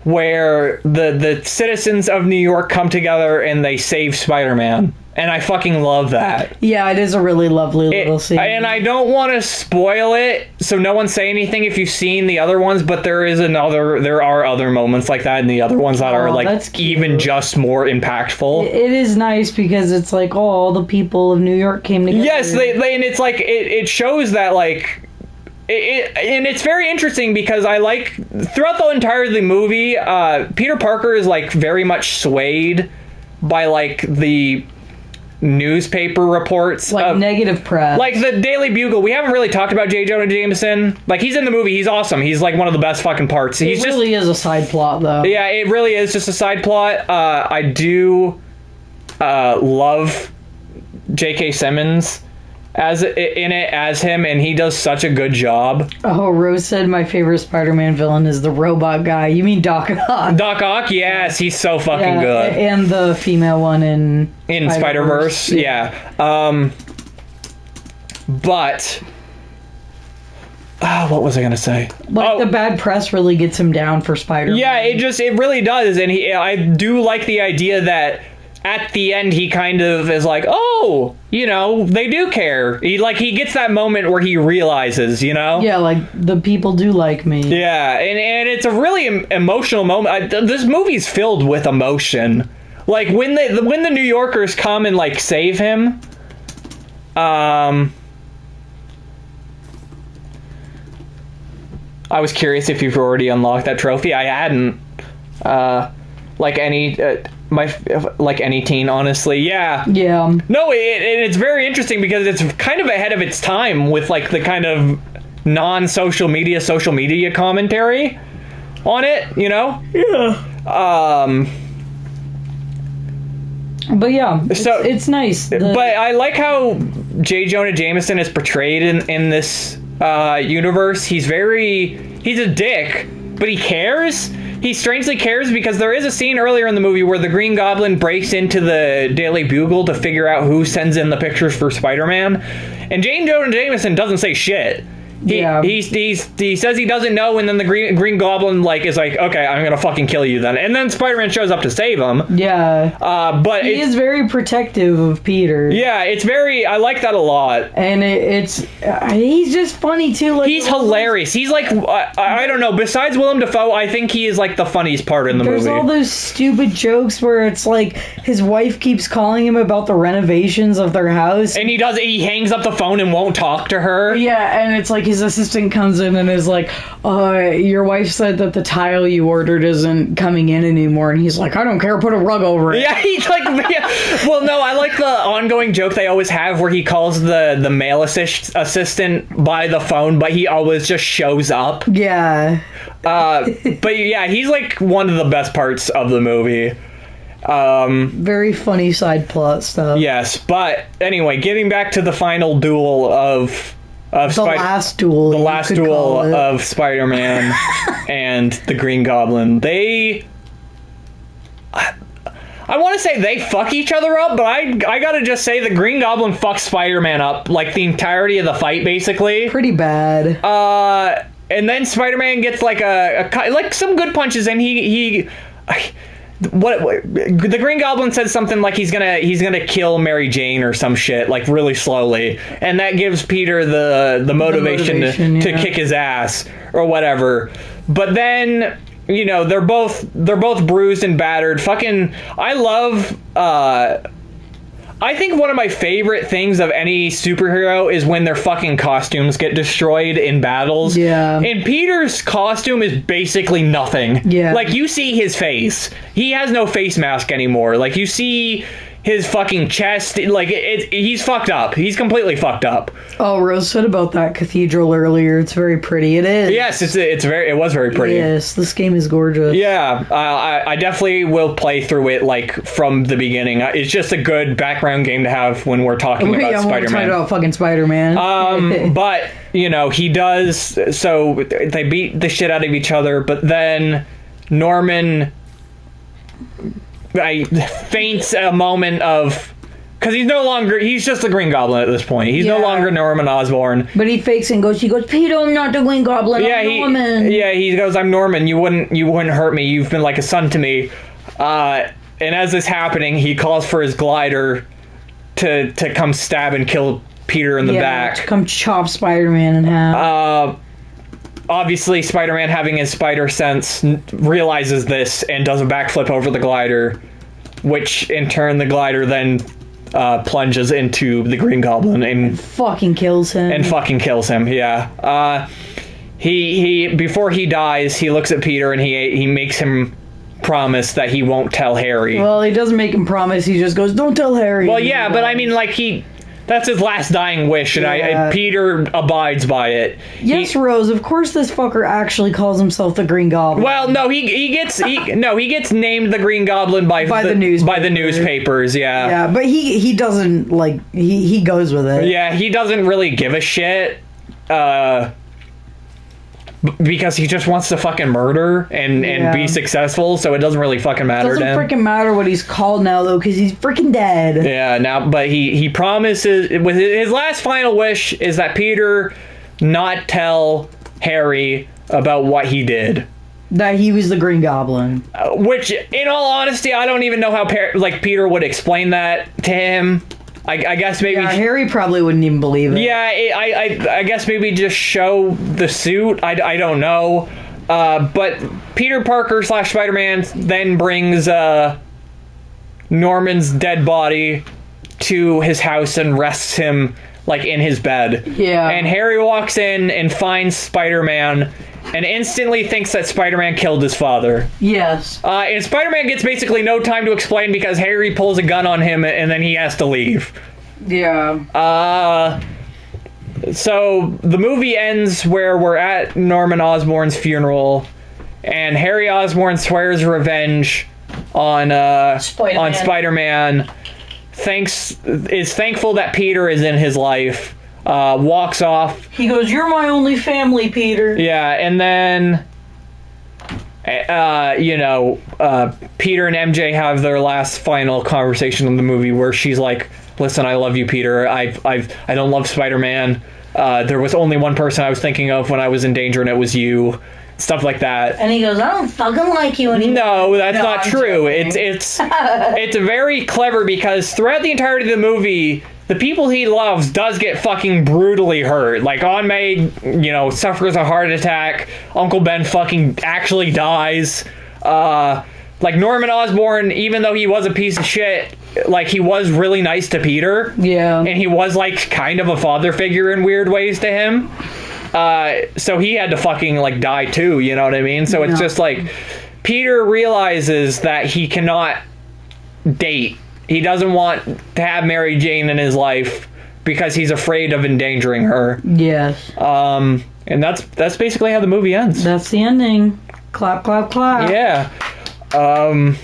A: where the citizens of New York come together and they save Spider-Man. And I fucking love that.
B: Yeah, it is a really lovely little scene.
A: And I don't want to spoil it, so no one say anything if you've seen the other ones, but there are other moments like that in the other ones that are like even just more impactful.
B: It is nice because it's like, all the people of New York came together.
A: Yes, and it's like, it shows that like, and it's very interesting because I like, throughout the entirety of the movie, Peter Parker is like very much swayed by like the newspaper reports,
B: like negative press,
A: like the Daily Bugle. We haven't really talked about J. Jonah Jameson. Like, he's in the movie, he's awesome, he's like one of the best fucking parts. He's
B: it really is a side plot though.
A: Yeah, it really is just a side plot. I do love J.K. Simmons in it as him, and he does such a good job.
B: Oh, Rose said my favorite Spider-Man villain is the robot guy. You mean Doc Ock?
A: Doc Ock, yes, he's so fucking good.
B: And the female one in
A: Spider-Verse. Yeah. But what was I gonna say?
B: Like, the bad press really gets him down for Spider-Man.
A: Yeah, it really does, and I do like the idea that at the end, he kind of is like, oh, you know, they do care. He gets that moment where he realizes, you know?
B: Yeah, like, the people do like me.
A: Yeah, and it's a really emotional moment. This movie's filled with emotion. Like, when the New Yorkers come and, like, save him, I was curious if you've already unlocked that trophy. I hadn't. Like any teen, honestly. Yeah. No, it's very interesting because it's kind of ahead of its time with like the kind of non-social media commentary on it, you know?
B: Yeah. But yeah, it's nice.
A: But I like how J. Jonah Jameson is portrayed in this universe. He's a dick, but he cares. he strangely cares because there is a scene earlier in the movie where the Green Goblin breaks into the Daily Bugle to figure out who sends in the pictures for Spider-Man, and Jane Jonah Jameson doesn't say shit. He says he doesn't know, and then the Green Goblin is like, okay, I'm gonna fucking kill you then. And then Spider-Man shows up to save him.
B: Yeah.
A: But
B: he is very protective of Peter.
A: Yeah, I like that a lot.
B: And he's just funny too. Like,
A: he's hilarious. He's like, I don't know, besides Willem Dafoe, I think he is like the funniest part in the movie.
B: There's all those stupid jokes where it's like his wife keeps calling him about the renovations of their house.
A: And he hangs up the phone and won't talk to her.
B: Yeah, and it's like his assistant comes in and is like, your wife said that the tile you ordered isn't coming in anymore. And he's like, I don't care, put a rug over it.
A: Yeah, he's like, well, no, I like the ongoing joke they always have where he calls the male assistant by the phone, but he always just shows up.
B: Yeah.
A: But yeah, he's like one of the best parts of the movie.
B: Very funny side plot stuff.
A: Yes, but anyway, getting back to the final duel of
B: last duel
A: of Spider-Man and the Green Goblin. I want to say they fuck each other up, but I gotta just say the Green Goblin fucks Spider-Man up like the entirety of the fight, basically.
B: Pretty bad.
A: And then Spider-Man gets like some good punches, and the Green Goblin says something like he's gonna kill Mary Jane or some shit, like really slowly, and that gives Peter the motivation to kick his ass or whatever. But then, you know, they're both bruised and battered. Fucking, I think one of my favorite things of any superhero is when their fucking costumes get destroyed in battles. Yeah. And Peter's costume is basically nothing. Yeah. Like, you see his face. He has no face mask anymore. Like, you see his fucking chest. Like, he's fucked up. He's completely fucked up.
B: Oh, Rose said about that cathedral earlier. It's very pretty. It is.
A: Yes, it was very pretty.
B: Yes, this game is gorgeous.
A: Yeah, I definitely will play through it like from the beginning. It's just a good background game to have when we're talking about Spider-Man.
B: We're talking about fucking Spider-Man.
A: But you know, he does. So they beat the shit out of each other, but then Norman faints a moment of. Because he's just the Green Goblin at this point. He's no longer Norman Osborn.
B: But he fakes and he goes, Peter, I'm not the Green Goblin, I'm Norman.
A: He goes, I'm Norman, you wouldn't hurt me, you've been like a son to me. And as this is happening, he calls for his glider to come stab and kill Peter in the back.
B: To come chop Spider-Man in half.
A: Obviously, Spider-Man, having his spider sense, realizes this and does a backflip over the glider, which in turn the glider then plunges into the Green Goblin and
B: fucking kills him.
A: Yeah. He before he dies, he looks at Peter and he makes him promise that he won't tell Harry.
B: Well, he doesn't make him promise. He just goes, "Don't tell Harry."
A: Well, yeah, but I mean, like that's his last dying wish, and Peter abides by it.
B: Yes, Rose. Of course, this fucker actually calls himself the Green Goblin.
A: Well, no, he gets named the Green Goblin by the newspapers. Yeah.
B: Yeah, but he doesn't he goes with it.
A: Yeah, he doesn't really give a shit. Because he just wants to fucking murder and be successful, so it doesn't really fucking matter to him.
B: It doesn't freaking matter what he's called now, though, because he's freaking dead.
A: Yeah, but he promises, with his last final wish, is that Peter not tell Harry about what he did.
B: That he was the Green Goblin.
A: Which, in all honesty, I don't even know how Peter would explain that to him. I guess maybe...
B: Yeah, Harry probably wouldn't even believe it.
A: Yeah, I guess maybe just show the suit. I don't know. But Peter Parker / Spider-Man then brings Norman's dead body to his house and rests him, in his bed. Yeah. And Harry walks in and finds Spider-Man and instantly thinks that Spider-Man killed his father. Yes. And Spider-Man gets basically no time to explain because Harry pulls a gun on him and then he has to leave. Yeah. So the movie ends where we're at Norman Osborn's funeral and Harry Osborn swears revenge on Spider-Man. Is thankful that Peter is in his life. Walks off.
B: He goes, "You're my only family, Peter."
A: Yeah, and then Peter and MJ have their last final conversation in the movie where she's like, listen, I love you, Peter. I don't love Spider-Man. There was only one person I was thinking of when I was in danger, and it was you. Stuff like that.
B: And he goes, I don't fucking like you anymore.
A: No, that's not true. It's very clever because throughout the entirety of the movie, the people he loves does get fucking brutally hurt. Like, Aunt May, suffers a heart attack. Uncle Ben fucking actually dies. Like, Norman Osborn, even though he was a piece of shit, like, he was really nice to Peter.
B: Yeah.
A: And he was, like, kind of a father figure in weird ways to him. So he had to fucking, like, die too, you know what I mean? So it's just, like, Peter realizes that he cannot date. He doesn't want to have Mary Jane in his life because he's afraid of endangering her. Yes. And that's basically how the movie ends.
B: That's the ending. Clap, clap, clap.
A: Yeah. I don't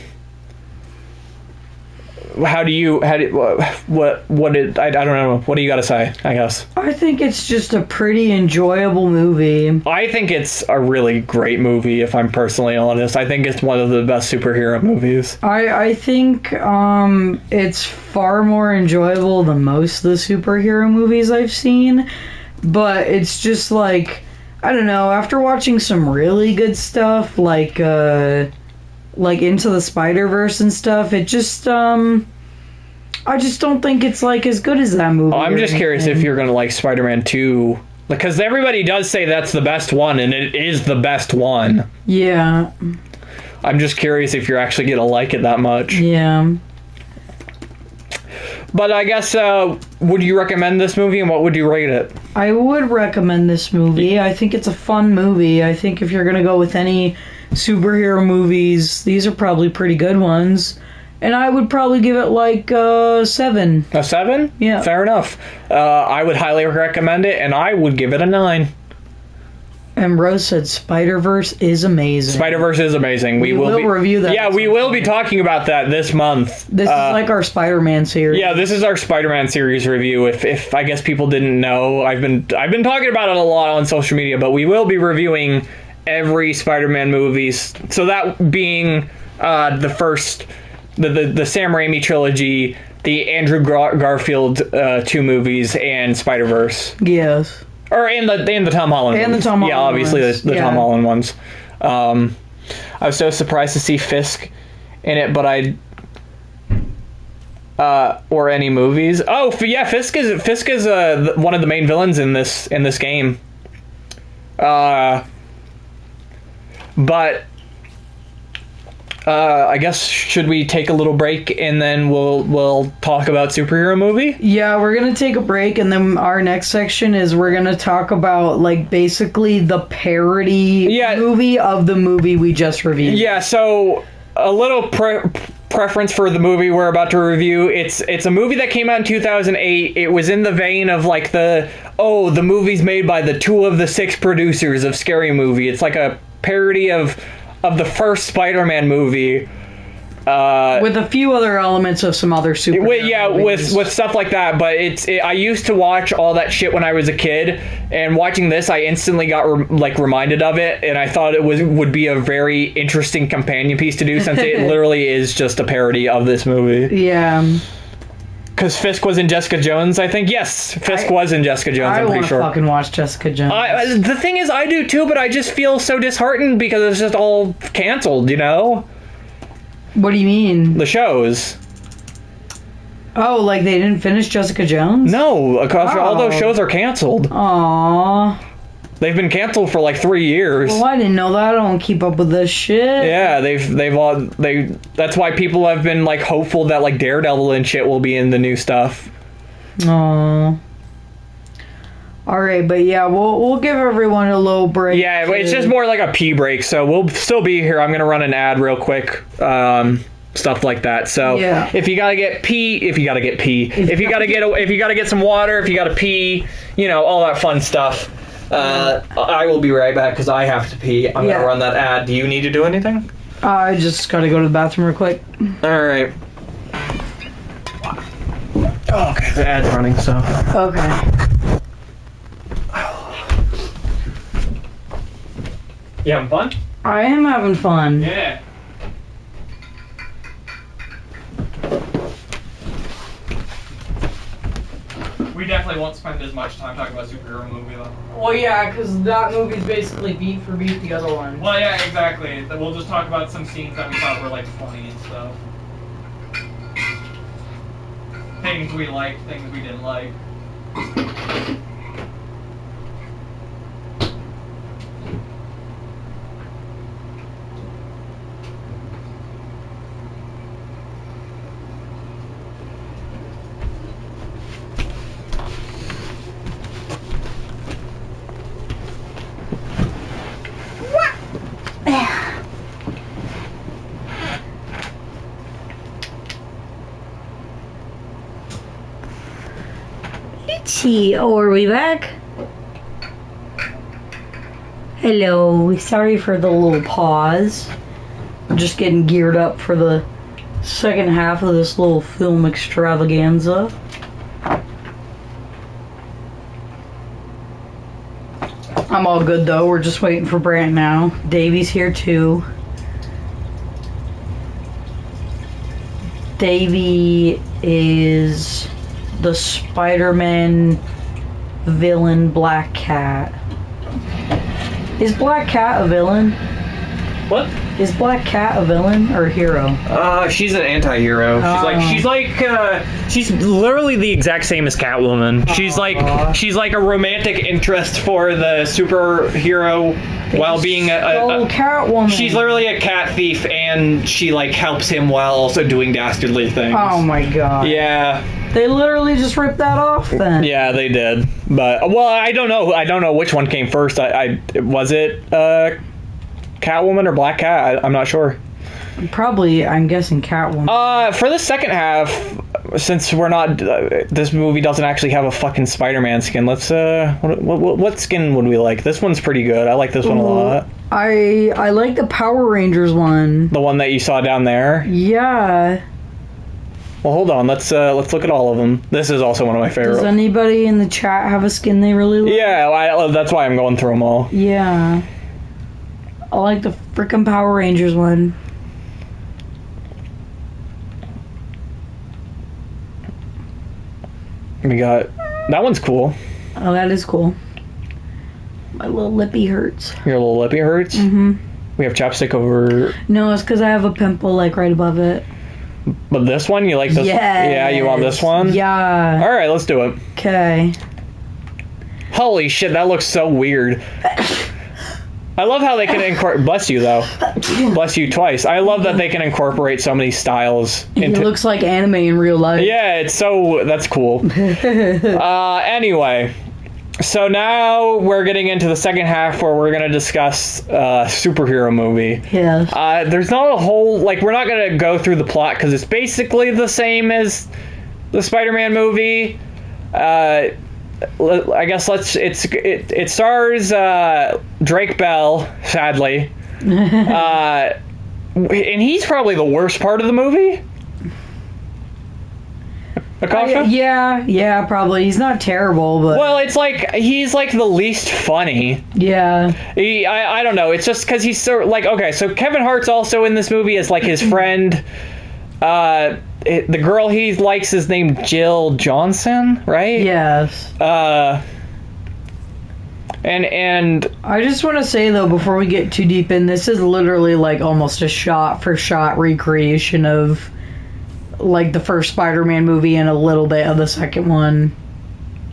A: know. What do you got to say, I guess?
B: I think it's just a pretty enjoyable movie.
A: I think it's a really great movie, if I'm personally honest. I think it's one of the best superhero movies.
B: I think it's far more enjoyable than most of the superhero movies I've seen. But it's just like, I don't know, after watching some really good stuff, like Into the Spider-Verse and stuff, it just, I just don't think it's, like, as good as that movie.
A: I'm just curious if you're gonna like Spider-Man 2, because everybody does say that's the best one, and it is the best one.
B: Yeah.
A: I'm just curious if you're actually gonna like it that much.
B: Yeah.
A: But I guess, would you recommend this movie, and what would you rate it?
B: I would recommend this movie. I think it's a fun movie. I think if you're gonna go with any superhero movies, these are probably pretty good ones. And I would probably give it like 7.
A: A 7?
B: Yeah.
A: Fair enough. I would highly recommend it, and I would give it a 9.
B: And Rose said Spider-Verse is amazing.
A: Spider-Verse is amazing. We will
B: review that.
A: Yeah, we will be talking about that this month.
B: This is like our Spider-Man series.
A: Yeah, this is our Spider-Man series review. If I guess people didn't know, I've been talking about it a lot on social media, but we will be reviewing every Spider-Man movies. So that being the first, the Sam Raimi trilogy, the Andrew Garfield 2 movies, and Spider-Verse.
B: Yes.
A: Or in the Tom Holland
B: and
A: ones.
B: The Tom Holland
A: yeah, obviously
B: ones.
A: the Tom Holland ones. I was so surprised to see Fisk in it, but or any movies. Oh, yeah, Fisk is one of the main villains in this game. But I guess, should we take a little break and then we'll talk about superhero movie?
B: Yeah, we're gonna take a break, and then our next section is we're gonna talk about, like, basically the parody movie of the movie we just reviewed. Yeah,
A: so a little preference for the movie we're about to review. It's a movie that came out in 2008. It was in the vein of like the movie's made by the 2 of the 6 producers of Scary Movie. It's like a parody of the first Spider-Man movie,
B: with a few other elements of some other superhero movies.
A: with stuff like that. But I used to watch all that shit when I was a kid, and watching this, I instantly got reminded of it, and I thought it would be a very interesting companion piece to do, since it literally is just a parody of this movie.
B: Yeah.
A: Because Fisk was in Jessica Jones, I think. Yes, Fisk was in Jessica Jones, I'm pretty sure.
B: I want to fucking watch Jessica Jones.
A: The thing is, I do too, but I just feel so disheartened because it's just all canceled, you know?
B: What do you mean?
A: The shows.
B: Oh, like they didn't finish Jessica Jones?
A: No, because all those shows are canceled.
B: Aww.
A: They've been canceled for like 3 years.
B: Well, I didn't know that. I don't keep up with this shit.
A: Yeah, that's why people have been like hopeful that like Daredevil and shit will be in the new stuff.
B: Aww. All right, but yeah, we'll give everyone a little break.
A: Yeah, it's just more like a pee break, so we'll still be here. I'm gonna run an ad real quick. Stuff like that. So if you gotta get some water, if you gotta pee, all that fun stuff. I will be right back because I have to pee. I'm gonna run that ad. Do you need to do anything?
B: I just gotta go to the bathroom real quick.
A: All right. Oh, okay, the ad's running. So.
B: Okay.
A: You having fun?
B: I am having fun.
A: Yeah. We definitely won't spend as much time talking about superhero movie though.
B: Well, yeah, because that movie's basically beat for beat the other one.
A: Well, yeah, exactly. We'll just talk about some scenes that we thought were like funny and stuff. Things we liked, things we didn't like.
B: Oh, are we back? Hello. Sorry for the little pause. I'm just getting geared up for the second half of this little film extravaganza. I'm all good though. We're just waiting for Brant now. Davey's here too. Davey is the Spider-Man villain Black Cat. Is Black Cat a villain?
A: What?
B: Is Black Cat a villain or a hero?
A: She's an anti-hero. She's literally the exact same as Catwoman. She's like a romantic interest for the superhero while being a
B: Catwoman.
A: She's literally a cat thief, and she like helps him while also doing dastardly things.
B: Oh my god.
A: Yeah.
B: They literally just ripped that off then.
A: Yeah, they did. But well, I don't know which one came first. Was it Catwoman or Black Cat? I'm not sure.
B: Probably, I'm guessing Catwoman.
A: For the second half, since we're not, this movie doesn't actually have a fucking Spider-Man skin. Let's what skin would we like? This one's pretty good. I like this one a lot.
B: I like the Power Rangers one.
A: The one that you saw down there.
B: Yeah.
A: Well, hold on. Let's look at all of them. This is also one of my favorites.
B: Does anybody in the chat have a skin they really like?
A: Yeah, that's why I'm going through them all.
B: Yeah. I like the frickin' Power Rangers one.
A: We got that one's cool.
B: Oh, that is cool. My little lippy hurts.
A: Your little lippy hurts?
B: Mm-hmm.
A: We have chapstick over...
B: No, it's because I have a pimple, like, right above it.
A: But this one? You like this?
B: Yes.
A: Yeah, you want this one?
B: Yeah.
A: Alright, let's do it.
B: Okay.
A: Holy shit, that looks so weird. I love how they can incorporate... Bless you, though. Bless you twice. I love that they can incorporate so many styles into...
B: It looks like anime in real life.
A: Yeah, it's so... That's cool. Anyway... So now we're getting into the second half where we're going to discuss superhero movie.
B: Yes.
A: There's not a whole... Like, we're not going to go through the plot because it's basically the same as the Spider-Man movie. I guess it stars Drake Bell, sadly. And he's probably the worst part of the movie. Akasha?
B: Yeah, probably. He's not terrible, but...
A: Well, it's like, he's like the least funny.
B: Yeah.
A: I don't know, it's just because he's so, like, okay, so Kevin Hart's also in this movie as, like, his friend. The girl he likes is named Jill Johnson, right?
B: Yes.
A: And
B: I just want to say, though, before we get too deep in, this is literally, like, almost a shot-for-shot recreation of... like the first Spider-Man movie and a little bit of the second one.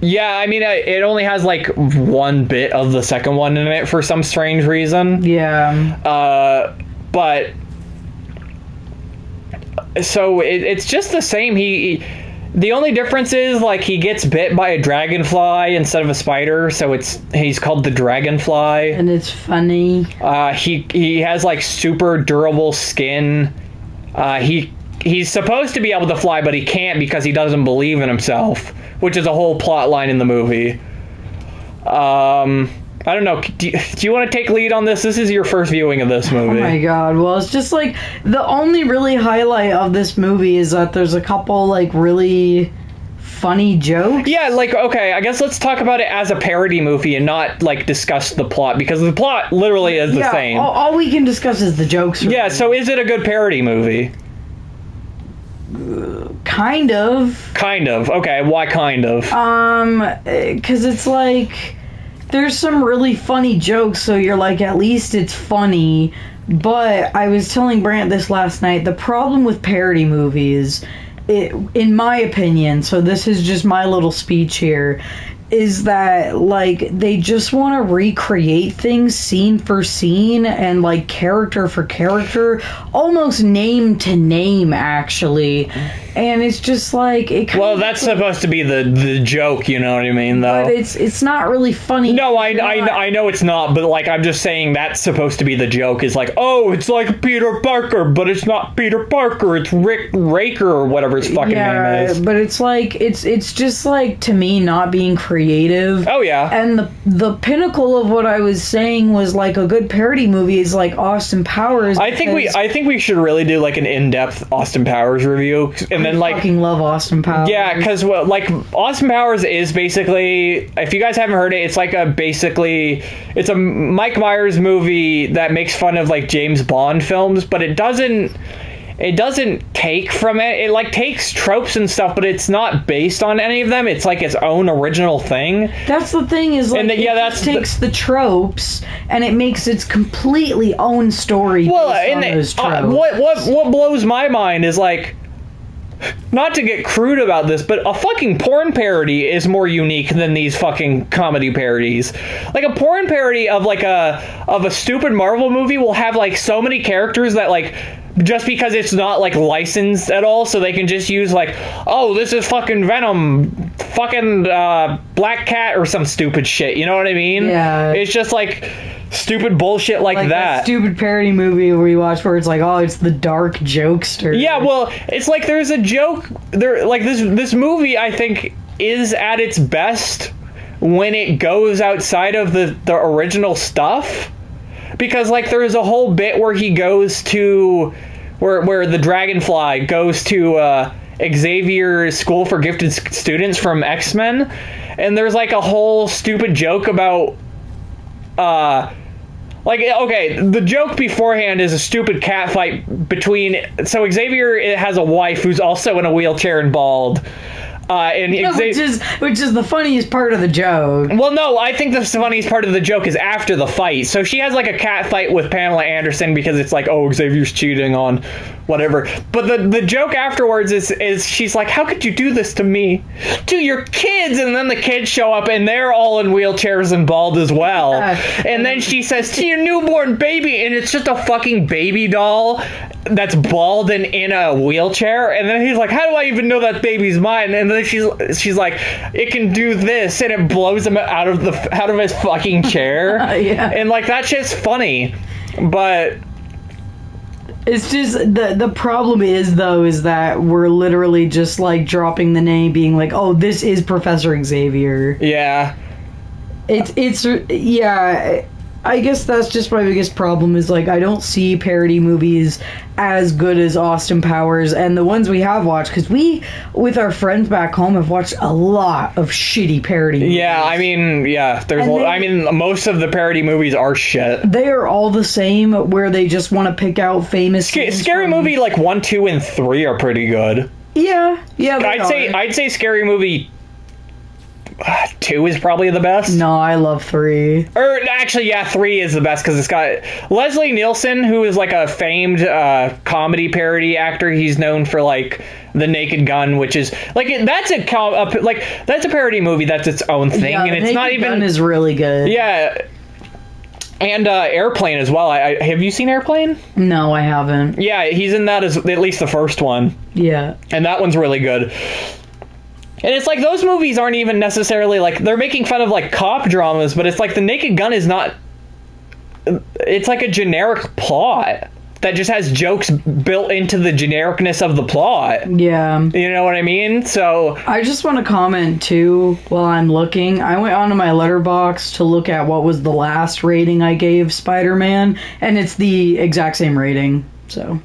A: Yeah, I mean, it only has like one bit of the second one in it for some strange reason.
B: Yeah.
A: But so it's just the same. The only difference is like he gets bit by a dragonfly instead of a spider, so he's called the Dragonfly.
B: And it's funny.
A: He has like super durable skin. He's supposed to be able to fly, but he can't because he doesn't believe in himself, which is a whole plot line in the movie. I don't know. Do you want to take lead on this? This is your first viewing of this movie.
B: Oh my god. Well, it's just like the only really highlight of this movie is that there's a couple like really funny jokes.
A: Yeah, like, okay, I guess let's talk about it as a parody movie and not, like, discuss the plot, because the plot literally is the same.
B: All we can discuss is the jokes.
A: Yeah, so is it a good parody movie?
B: Kind of.
A: Kind of. Okay, why kind of?
B: Because it's like, there's some really funny jokes, so you're like, at least it's funny. But I was telling Brant this last night, the problem with parody movies, in my opinion, so this is just my little speech here, is that, like, they just want to recreate things scene for scene and, like, character for character, almost name to name, actually. And it's just like,
A: well, that's supposed to be the joke, you know what I mean, though.
B: But it's not really funny.
A: No, I know it's not, but, like, I'm just saying that's supposed to be the joke, is like, oh, it's like Peter Parker, but it's not Peter Parker, it's Rick Raker or whatever his fucking name is.
B: But it's like, it's just like, to me, not being creative.
A: Oh, yeah.
B: And the pinnacle of what I was saying was, like, a good parody movie is like Austin Powers.
A: I think we should really do, like, an in-depth Austin Powers review, and then, like,
B: fucking love Austin Powers.
A: Yeah, because, well, like, Austin Powers is basically, if you guys haven't heard it, it's like it's a Mike Myers movie that makes fun of, like, James Bond films, but it doesn't take from it. It, like, takes tropes and stuff, but it's not based on any of them. It's like its own original thing.
B: That's the thing, is like, it takes the tropes and it makes its completely own story.
A: Well,
B: based on those tropes.
A: What blows my mind is, like, not to get crude about this, but a fucking porn parody is more unique than these fucking comedy parodies. Like, a porn parody of, like, a stupid Marvel movie will have, like, so many characters that, like, just because it's not, like, licensed at all, so they can just use, like, oh, this is fucking Venom, fucking Black Cat, or some stupid shit, you know what I mean?
B: Yeah.
A: It's just, like, stupid bullshit like that.
B: Stupid parody movie we watch where it's like, oh, it's the dark jokester.
A: Yeah, well, it's like there's a joke there, like, this movie, I think, is at its best when it goes outside of the original stuff, because, like, there's a whole bit where he goes to where the Dragonfly goes to Xavier's School for Gifted Students from X-Men, and there's, like, a whole stupid joke about like, okay, the joke beforehand is a stupid cat fight between... So Xavier has a wife who's also in a wheelchair and bald.
B: Which is the funniest part of the joke.
A: Well, no, I think the funniest part of the joke is after the fight. So she has, like, a cat fight with Pamela Anderson because it's like, oh, Xavier's cheating on whatever. But the joke afterwards is she's like, how could you do this to me? To your kids! And then the kids show up and they're all in wheelchairs and bald as well. And then she says, to your newborn baby! And it's just a fucking baby doll that's bald and in a wheelchair. And then he's like, how do I even know that baby's mine? And then she's like, it can do this, and it blows him out of his fucking chair.
B: Yeah.
A: And, like, that shit's funny, but
B: it's just the problem is that we're literally just, like, dropping the name, being like, oh, this is Professor Xavier.
A: Yeah.
B: It's yeah. I guess that's just my biggest problem, is, like, I don't see parody movies as good as Austin Powers, and the ones we have watched, because we, with our friends back home, have watched a lot of shitty parody movies.
A: Yeah, I mean, yeah, most of the parody movies are shit.
B: They are all the same, where they just want to pick out famous...
A: Scary Movie, like, 1, 2, and 3 are pretty good.
B: Yeah,
A: I'd say Scary Movie 2 is probably the best.
B: No, I love 3.
A: Or actually, yeah, 3 is the best because it's got Leslie Nielsen, who is, like, a famed comedy parody actor. He's known for, like, The Naked Gun, which is like that's a parody movie that's its own thing,
B: yeah,
A: and it's not even.
B: Gun is really good.
A: Yeah. And Airplane as well. Have you seen Airplane?
B: No, I haven't.
A: Yeah, he's in that as at least the first one.
B: Yeah. And
A: that one's really good. And it's like those movies aren't even necessarily like they're making fun of like cop dramas, but it's like The Naked Gun is not. It's like a generic plot that just has jokes built into the genericness of the plot.
B: Yeah.
A: You know what I mean? So
B: I just want to comment too while I'm looking. I went onto my Letterboxd to look at what was the last rating I gave Spider-Man, and it's the exact same rating. So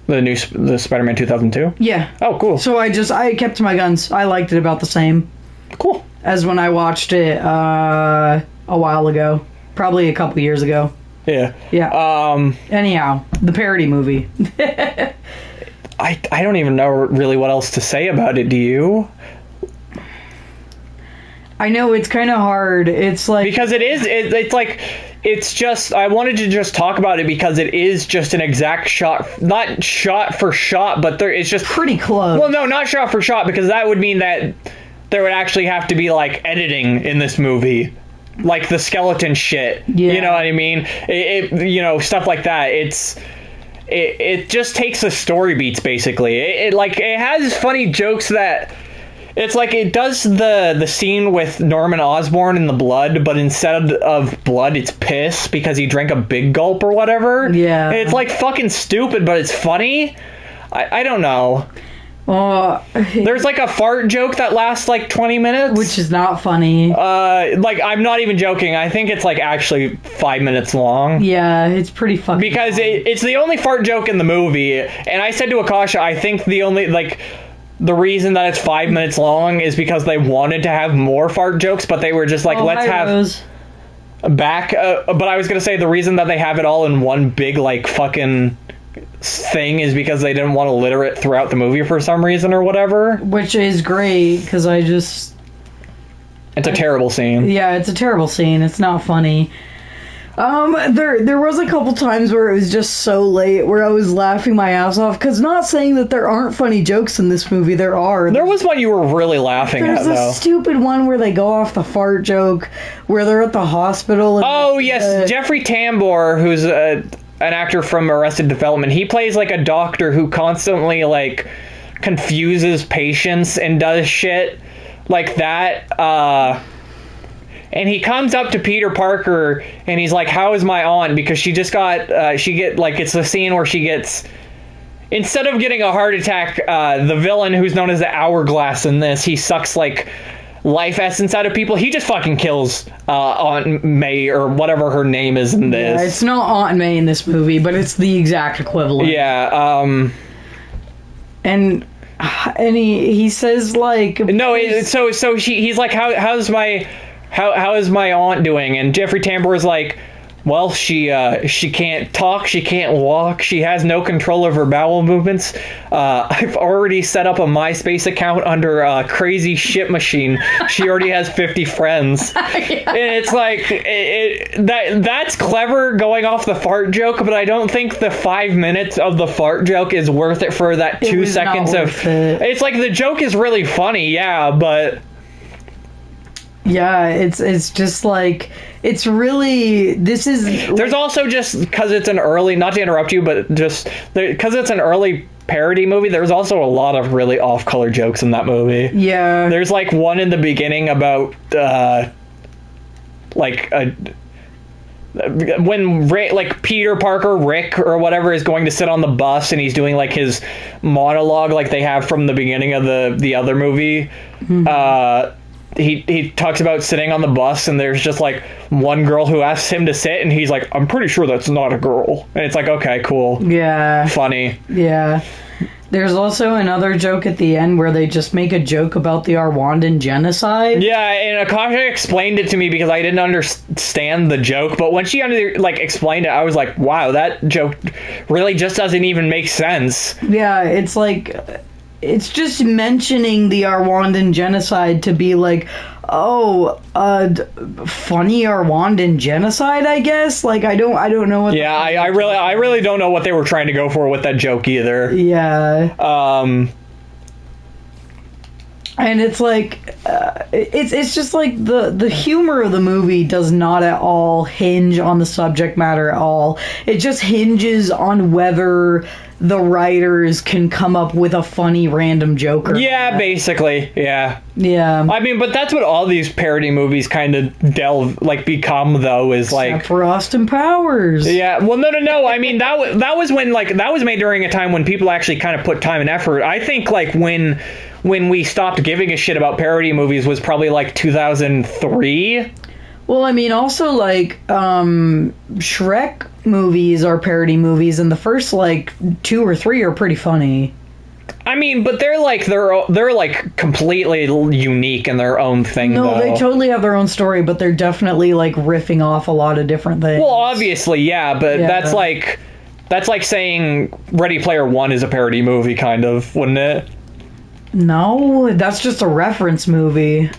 A: The Spider-Man 2002?
B: Yeah.
A: Oh, cool.
B: So I kept to my guns. I liked it about the same.
A: Cool.
B: As when I watched it a while ago. Probably a couple years ago.
A: Yeah.
B: Yeah. Anyhow, the parody movie.
A: I don't even know really what else to say about it. Do you?
B: I know it's kind of hard. It's like
A: because it's like it's just I wanted to just talk about it because it is just an exact shot, not shot for shot, but it's just
B: pretty close.
A: Well, no, not shot for shot because that would mean that there would actually have to be like editing in this movie. Like the skeleton shit.
B: Yeah.
A: You know what I mean? It stuff like that. It just takes the story beats basically. It has funny jokes that it's like it does the scene with Norman Osborn and the blood, but instead of blood it's piss because he drank a big gulp or whatever.
B: Yeah.
A: It's like fucking stupid, but it's funny. I don't know. There's like a fart joke that lasts like 20 minutes,
B: which is not funny.
A: Like I'm not even joking. I think it's like actually 5 minutes long.
B: Yeah, it's pretty fucking
A: because it's the only fart joke in the movie. And I said to Akasha, I think the reason that it's 5 minutes long is because they wanted to have more fart jokes, but they were just like, let's have
B: Rose.
A: Back. But I was gonna say the reason that they have it all in one big like fucking thing is because they didn't want to litter it throughout the movie for some reason or whatever.
B: Which is great because it's
A: a terrible scene.
B: Yeah, it's a terrible scene. It's not funny. There was a couple times where it was just so late where I was laughing my ass off because not saying that there aren't funny jokes in this movie, there are.
A: There was one you were really laughing at though.
B: There's a stupid one where they go off the fart joke where they're at the hospital. And
A: yes, Jeffrey Tambor, who's an actor from Arrested Development. He plays like a doctor who constantly like confuses patients and does shit like that. And he comes up to Peter Parker and he's like, "How is my aunt?" Because she just got it's the scene where she gets, instead of getting a heart attack, the villain who's known as the Hourglass in this, he sucks like life essence out of people. He just fucking kills Aunt May or whatever her name is in this.
B: Yeah, it's not Aunt May in this movie, but it's the exact equivalent.
A: Yeah.
B: And he says like
A: he's like, how is my aunt doing? And Jeffrey Tambor is like, well, she can't talk, she can't walk, she has no control of her bowel movements. I've already set up a MySpace account under Crazy Shit Machine. She already has 50 friends. Yeah. And it's like that's clever going off the fart joke, but I don't think the 5 minutes of the fart joke is worth it for that 2 seconds of it. It's like the joke is really funny, yeah, but
B: yeah, it's just like it's really
A: there's also just because it's an early, not to interrupt you, but just because it's an early parody movie, there's also a lot of really off-color jokes in that movie.
B: Yeah,
A: there's like one in the beginning about when Peter Parker, Rick or whatever, is going to sit on the bus and he's doing like his monologue like they have from the beginning of the other movie. Mm-hmm. He talks about sitting on the bus and there's just like one girl who asks him to sit and he's like, I'm pretty sure that's not a girl. And it's like, okay, cool.
B: Yeah.
A: Funny.
B: Yeah. There's also another joke at the end where they just make a joke about the Rwandan genocide.
A: Yeah, and Akasha explained it to me because I didn't understand the joke, but when she explained it, I was like, wow, that joke really just doesn't even make sense.
B: Yeah, it's like, it's just mentioning the Rwandan genocide to be like, oh, funny Rwandan genocide, I guess. Like, I don't know what.
A: Yeah, I really don't know what they were trying to go for with that joke either.
B: Yeah. And it's like, it's just like the humor of the movie does not at all hinge on the subject matter at all. It just hinges on whether the writers can come up with a funny random joke.
A: Yeah, basically, yeah.
B: Yeah.
A: I mean, but that's what all these parody movies kind of become, though, is like...
B: Except for Austin Powers.
A: Yeah, well, no. I mean, that was when, that was made during a time when people actually kind of put time and effort. I think, when we stopped giving a shit about parody movies was probably, 2003.
B: Well, I mean, also, like, Shrek movies are parody movies, and the first, like, 2 or 3 are pretty funny.
A: I mean, but they're like completely unique in their own thing.
B: No,
A: though.
B: they totally have their own story, but they're definitely, like, riffing off a lot of different things.
A: Well, obviously, yeah, but that's like saying Ready Player One is a parody movie, kind of, wouldn't it?
B: No, that's just a reference movie.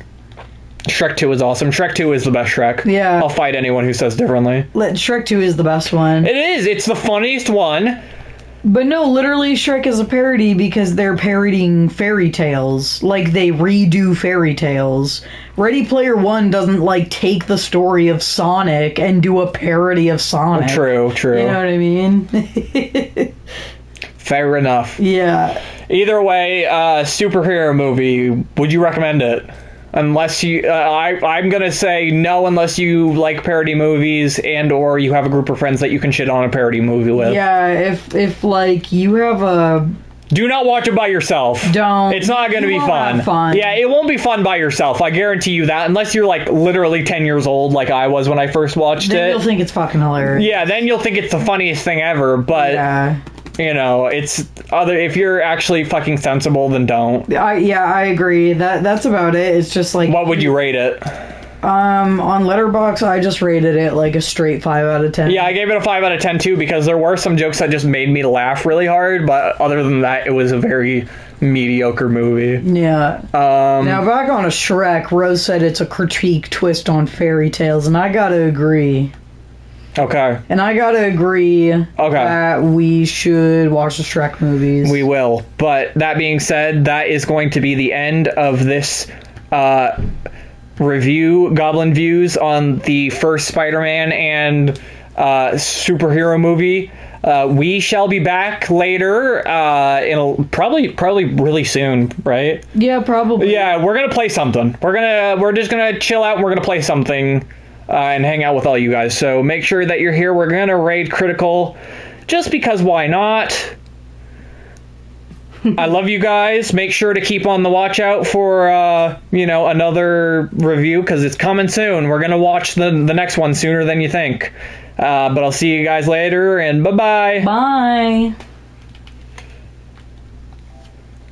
A: Shrek 2 is awesome. Shrek 2 is the best Shrek.
B: Yeah.
A: I'll fight anyone who says differently.
B: Shrek 2 is the best one.
A: It is. It's the funniest one.
B: But no, literally Shrek is a parody because they're parodying fairy tales. Like, they redo fairy tales. Ready Player One doesn't, like, take the story of Sonic and do a parody of Sonic.
A: True.
B: You know what I mean?
A: Fair enough.
B: Yeah.
A: Either way, superhero movie, would you recommend it? Unless you, I'm gonna say no unless you like parody movies and or you have a group of friends that you can shit on a parody movie with.
B: Yeah, if like, you have a...
A: Do not watch it by yourself.
B: Don't.
A: It's not gonna be fun.
B: Have fun.
A: Yeah, it won't be fun by yourself. I guarantee you that. Unless you're, like, literally 10 years old like I was when I first watched
B: Then
A: it.
B: you'll think it's fucking hilarious.
A: Yeah, then you'll think it's the funniest thing ever, but...
B: Yeah.
A: You know, if you're actually fucking sensible, then don't.
B: I agree. That's about it. It's just like...
A: What would you rate it?
B: On Letterboxd, I just rated it like a straight 5 out of 10.
A: Yeah, I gave it a 5 out of 10 too, because there were some jokes that just made me laugh really hard, but other than that, it was a very mediocre movie.
B: Yeah. Now, back on a Shrek, Rose said it's a critique twist on fairy tales, and I gotta agree.
A: Okay.
B: And I gotta agree that we should watch the Shrek movies.
A: We will. But that being said, that is going to be the end of this review, Goblin Views, on the first Spider-Man and superhero movie. We shall be back later. It'll probably really soon, right?
B: Yeah, probably.
A: Yeah, we're gonna play something. We're just gonna chill out and we're gonna play something. And hang out with all you guys. So make sure that you're here. We're going to raid Critical just because why not? I love you guys. Make sure to keep on the watch out for, another review because it's coming soon. We're going to watch the next one sooner than you think. But I'll see you guys later and bye-bye.
B: Bye.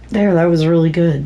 B: There, that was really good.